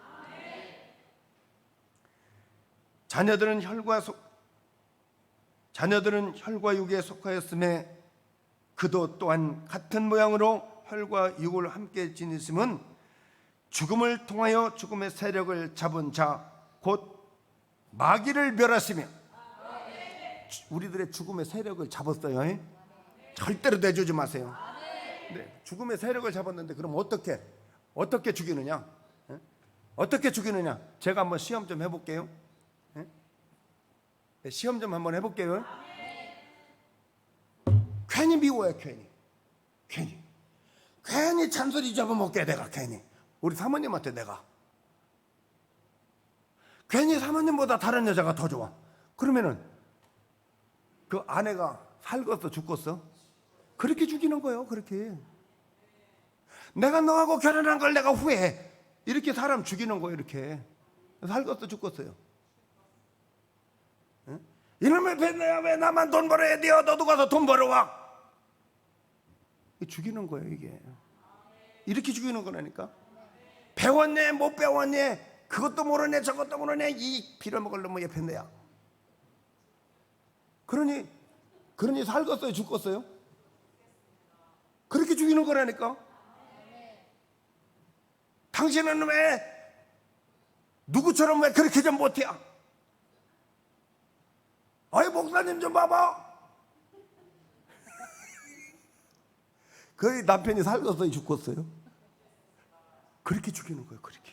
[SPEAKER 1] 자녀들은 혈과 육에 속하였음에 그도 또한 같은 모양으로 혈과 육을 함께 지니심은 죽음을 통하여 죽음의 세력을 잡은 자 곧 마귀를 멸하시며. 우리들의 죽음의 세력을 잡았어요. 절대로 내주지 마세요. 네, 죽음의 세력을 잡았는데 그럼 어떻게 죽이느냐? 어떻게 죽이느냐? 제가 한번 시험 좀 해볼게요. 시험 좀 한번 해볼게요. 괜히 미워요. 괜히 잔소리 잡아먹게. 내가 괜히 우리 사모님한테 내가 괜히 사모님보다 다른 여자가 더 좋아. 그러면은 그 아내가 살겠어 죽겠어? 그렇게 죽이는 거예요. 그렇게 내가 너하고 결혼한 걸 내가 후회해. 이렇게 사람 죽이는 거예요. 이렇게 살겠어 죽겠어요? 이놈의 뱃내야 왜 나만 돈 벌어야 돼요? 너도 가서 돈 벌어와. 죽이는 거예요. 이게 이렇게 죽이는 거라니까. 배웠네 못 배웠네 그것도 모르네 저것도 모르네 이 빌어먹을 놈의 뱃내야. 그러니 살겠어요 죽겠어요? 그렇게 죽이는 거라니까. 당신은 왜 누구처럼 왜 그렇게 좀 못해? 아이 목사님 좀 봐봐. 그 남편이 살겠어요 죽겠어요? 그렇게 죽이는 거예요. 그렇게.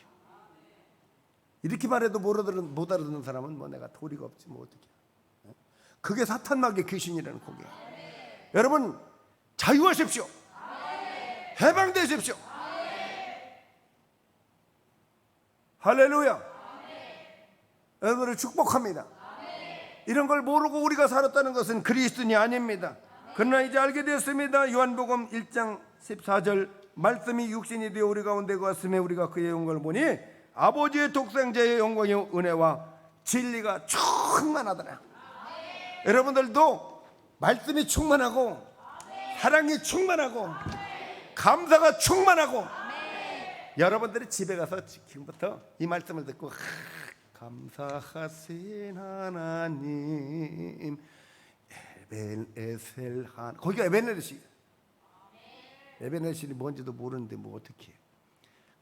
[SPEAKER 1] 이렇게 말해도 못 알아듣는 사람은 뭐 내가 도리가 없지 뭐 어떻게. 그게 사탄마귀의 귀신이라는 거예요. 여러분 자유하십시오. 해방되십시오. 할렐루야. 여러분을 축복합니다. 이런 걸 모르고 우리가 살았다는 것은 그리스도인이 아닙니다. 그러나 이제 알게 되었습니다. 요한복음 1장 14절 말씀이 육신이 되어 우리 가운데 거하심에 우리가 그의 영광을 보니 아버지의 독생자의 영광의 은혜와 진리가 충만하더라. 여러분들도 말씀이 충만하고 사랑이 충만하고 감사가 충만하고 여러분들이 집에 가서 지금부터 이 말씀을 듣고 감사하신 하나님 에벤에셀 한 거기가 에벤에셀이 에벤에셀이 뭔지도 모르는데 뭐 어떻게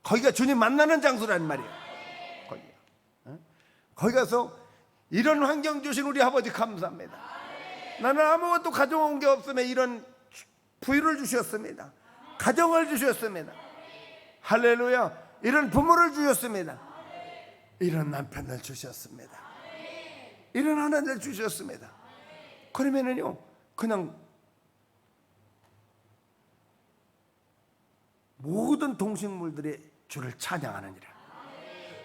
[SPEAKER 1] 거기가 주님 만나는 장소란 말이에요. 거기 가서 이런 환경 주신 우리 아버지 감사합니다. 나는 아무것도 가져온 게 없음에 이런 부유를 주셨습니다. 가정을 주셨습니다. 할렐루야. 이런 부모를 주셨습니다. 이런 남편을 주셨습니다. 이런 하나님을 주셨습니다. 그러면은요 그냥 모든 동식물들이 주를 찬양하느니라.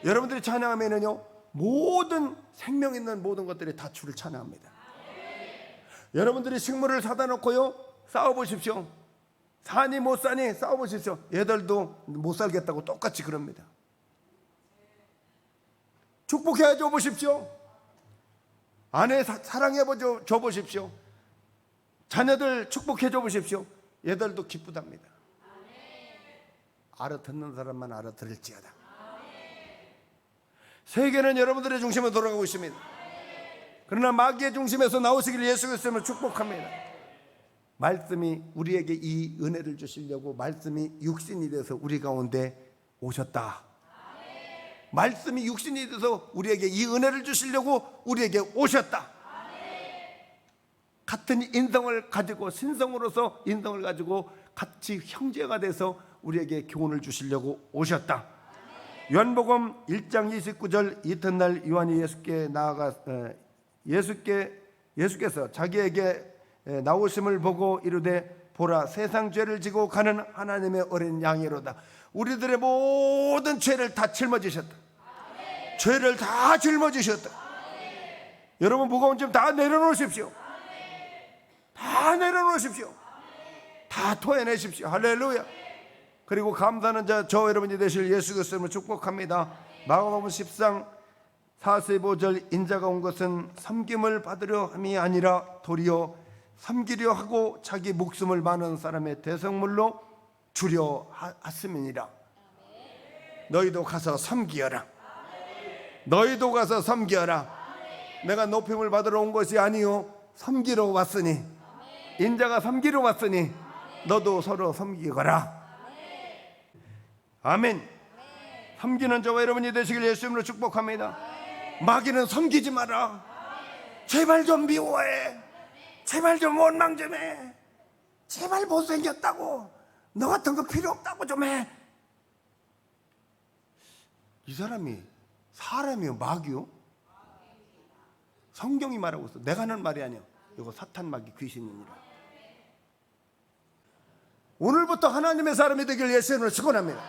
[SPEAKER 1] 여러분들이 찬양하면은요 모든 생명 있는 모든 것들이 다 주를 찬양합니다. 여러분들이 식물을 사다 놓고요 싸워보십시오. 사니 못 사니 싸워보십시오. 얘들도 못 살겠다고 똑같이 그럽니다. 축복해 줘 보십시오. 아내 사랑해 줘 보십시오. 자녀들 축복해 줘 보십시오. 얘들도 기쁘답니다. 알아듣는 사람만 알아들을지어다. 세계는 여러분들의 중심으로 돌아가고 있습니다. 그러나 마귀의 중심에서 나오시길 예수 그리스도로 축복합니다. 말씀이 우리에게 이 은혜를 주시려고 말씀이 육신이 돼서 우리 가운데 오셨다. 말씀이 육신이 돼서 우리에게 이 은혜를 주시려고 우리에게 오셨다. 같은 인성을 가지고 신성으로서 인성을 가지고 같이 형제가 돼서 우리에게 교훈을 주시려고 오셨다. 요한복음 1장 29절 이튿날 요한이 예수께 나아가 예수께서 자기에게 나오심을 보고 이르되 보라 세상 죄를 지고 가는 하나님의 어린 양이로다. 우리들의 모든 죄를 다 짊어지셨다. 죄를 다 짊어지셨다. 여러분 무거운 짐 다 내려놓으십시오. 다 내려놓으십시오. 다 토해내십시오. 할렐루야. 그리고 감사하는 저 여러분이 되실 예수 그리스도를 축복합니다. 마가복음 10장 45절 인자가 온 것은 섬김을 받으려 함이 아니라 도리어 섬기려 하고 자기 목숨을 많은 사람의 대성물로 주려 하심이니라. 너희도 가서 섬기어라. 너희도 가서 섬기어라. 내가 높임을 받으러 온 것이 아니요 섬기러 왔으니 인자가 섬기러 왔으니 너도 서로 섬기거라. 아멘. 섬기는 저와 여러분이 되시길 예수님으로 축복합니다. 마귀는 섬기지 마라. 제발 좀 미워해. 제발 좀 원망 좀 해. 제발 못생겼다고 너 같은 거 필요 없다고 좀 해. 이 사람이 사람이요 마귀요? 성경이 말하고 있어. 내가 하는 말이 아니야. 이거 사탄 마귀 귀신이니라. 오늘부터 하나님의 사람이 되길 예수님으로 축원합니다.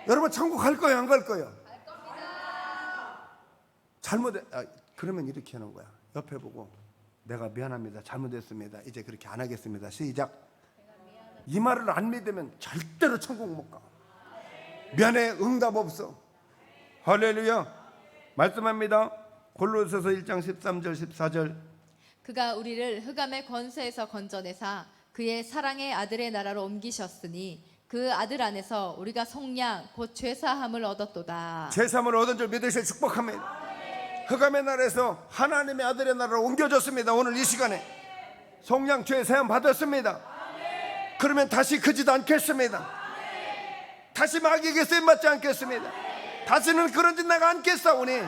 [SPEAKER 1] 여러분 천국 갈 거예요 안 갈 거예요? 갈 겁니다. 잘못해 그러면 이렇게 하는 거야. 옆에 보고 내가 미안합니다. 잘못했습니다. 이제 그렇게 안 하겠습니다. 시작. 이 말을 안 믿으면 절대로 천국 못 가. 미안해 응답 없어. 할렐루야. 말씀합니다. 골로새서 1장 13절 14절
[SPEAKER 2] 그가 우리를 흑암의 권세에서 건져내사 그의 사랑의 아들의 나라로 옮기셨으니 그 아들 안에서 우리가 속량 곧 죄사함을 얻었도다.
[SPEAKER 1] 죄사함을 얻은 줄 믿으실 축복합니다. 흑암의 나라에서 하나님의 아들의 나라로 옮겨졌습니다. 오늘 이 시간에 속량 죄사함 받았습니다. 그러면 다시 크지도 않겠습니다. 다시 마귀에게 쓰임받지 않겠습니다. 다시는 그런 짓 내가 않겠사오니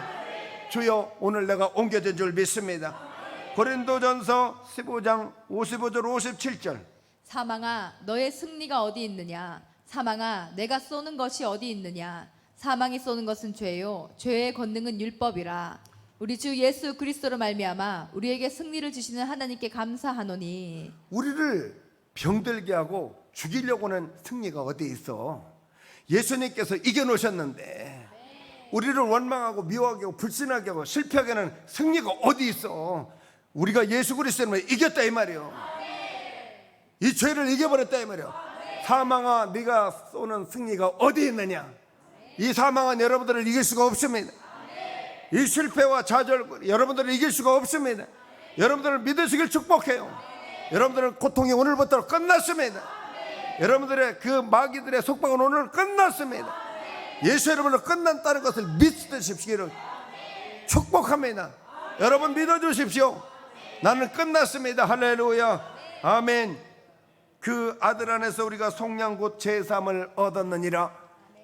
[SPEAKER 1] 주여 오늘 내가 옮겨진 줄 믿습니다. 고린도전서 15장 55절 57절
[SPEAKER 2] 사망아 너의 승리가 어디 있느냐. 사망아 내가 쏘는 것이 어디 있느냐. 사망이 쏘는 것은 죄요 죄의 권능은 율법이라. 우리 주 예수 그리스도로 말미암아 우리에게 승리를 주시는 하나님께 감사하노니.
[SPEAKER 1] 우리를 병들게 하고 죽이려고 하는 승리가 어디 있어? 예수님께서 이겨놓으셨는데 우리를 원망하고 미워하게 하고 불신하게 하고 실패하게 하는 승리가 어디 있어? 우리가 예수 그리스도로 이겼다 이 말이에요. 이 죄를 이겨버렸다 이 말이에요. 사망아 네가 쏘는 승리가 어디 있느냐. 이 사망은 여러분들을 이길 수가 없습니다. 이 실패와 좌절 여러분들을 이길 수가 없습니다. 여러분들을 믿으시길 축복해요. 여러분들은 고통이 오늘부터 끝났습니다. 여러분들의 그 마귀들의 속박은 오늘 끝났습니다. 예수 여러분을 끝났다는 것을 믿으십시기를 축복합니다. 여러분 믿어주십시오. 나는 끝났습니다. 할렐루야. 아멘. 그 아들 안에서 우리가 속량 곧 죄사함을 얻었느니라.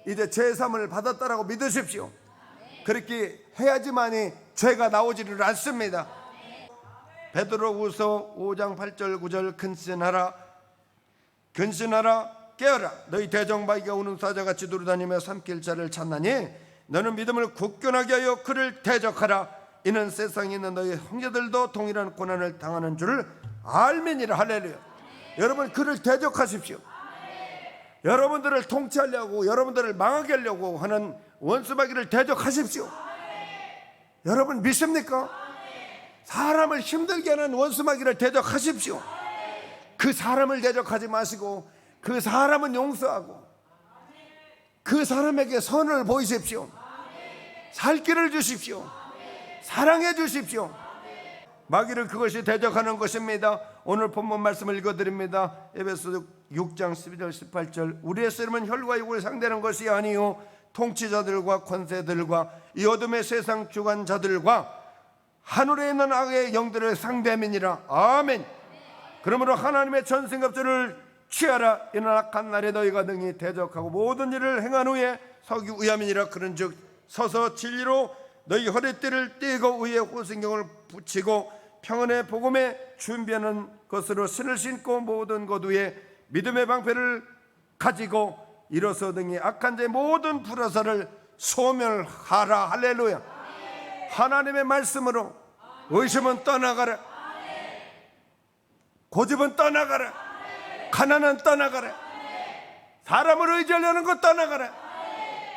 [SPEAKER 1] 이제 죄사함을 받았다라고 믿으십시오. 그렇게 해야지만이 죄가 나오지를 않습니다. 베드로후서 5장 8절 9절 근신하라 깨어라. 너희 대적마귀가 우는 사자같이 두루다니며 삼킬 자를 찾나니 너는 믿음을 굳건하게 하여 그를 대적하라. 이는 세상에 있는 너희 형제들도 동일한 고난을 당하는 줄을 알미니라. 할렐루야. 여러분 그를 대적하십시오. 여러분들을 통치하려고 여러분들을 망하게 하려고 하는 원수마귀를 대적하십시오. 여러분 믿습니까? 사람을 힘들게 하는 원수마귀를 대적하십시오. 그 사람을 대적하지 마시고 그 사람은 용서하고 그 사람에게 선을 보이십시오. 살 길을 주십시오. 사랑해 주십시오. 마귀를 그것이 대적하는 것입니다. 오늘 본문 말씀을 읽어드립니다. 에베소 6장 12절 18절 우리의 쓰임은 혈과 육을 상대하는 것이 아니요 통치자들과 권세들과 이 어둠의 세상 주관자들과 하늘에 있는 악의 영들을 상대함이니라. 아멘. 그러므로 하나님의 전승갑주를 취하라. 이는 악한 날에 너희가 능히 대적하고 모든 일을 행한 후에 서기 위함이니라. 그런즉 서서 진리로 너희 허리띠를 띠고 위에 호신경을 붙이고 평안의 복음에 준비하는 것으로 신을 신고 모든 것 위에 믿음의 방패를 가지고 일어서 등이 악한 자의 모든 불화살을 소멸하라. 할렐루야. 하나님의 말씀으로 의심은 떠나가라. 고집은 떠나가라. 가난은 떠나가라. 사람을 의지하려는 것 떠나가라.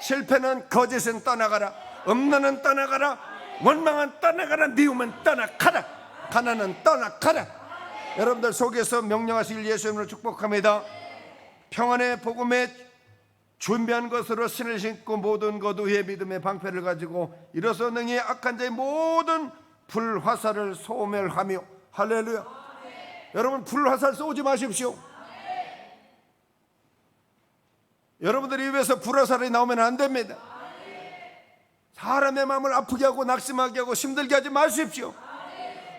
[SPEAKER 1] 실패는 거짓은 떠나가라. 음란은 떠나가라. 원망은 떠나가라. 미움은 떠나가라. 가난은 떠나가라. 여러분들 속에서 명령하실 예수님을 축복합니다. 평안의 복음에 준비한 것으로 신을 신고 모든 것 위에 믿음의 방패를 가지고 일어서 능히 악한 자의 모든 불화살을 소멸하며. 할렐루야. 여러분 불화살 쏘지 마십시오. 여러분들이 입에서 불화살이 나오면 안 됩니다. 사람의 마음을 아프게 하고 낙심하게 하고 힘들게 하지 마십시오.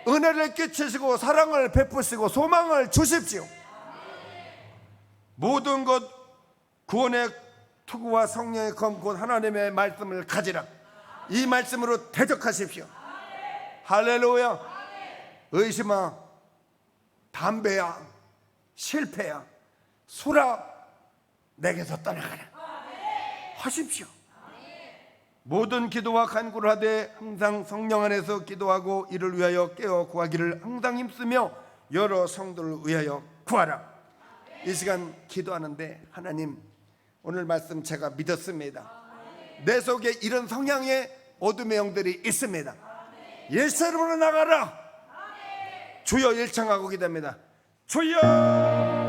[SPEAKER 1] 은혜를 끼치시고 사랑을 베푸시고 소망을 주십시오. 모든 것 구원의 투구와 성령의 검 곧 하나님의 말씀을 가지라. 이 말씀으로 대적하십시오. 할렐루야. 의심아, 담배야, 실패야, 술아, 내게서 떠나가라 하십시오. 모든 기도와 간구를 하되 항상 성령 안에서 기도하고 이를 위하여 깨어 구하기를 항상 힘쓰며 여러 성도를 위하여 구하라. 이 시간 기도하는데 하나님, 오늘 말씀 제가 믿었습니다. 내 속에 이런 성향의 어둠의 영들이 있습니다. 예수 이름으로 나가라. 주여 일창하고 기도합니다. 주여.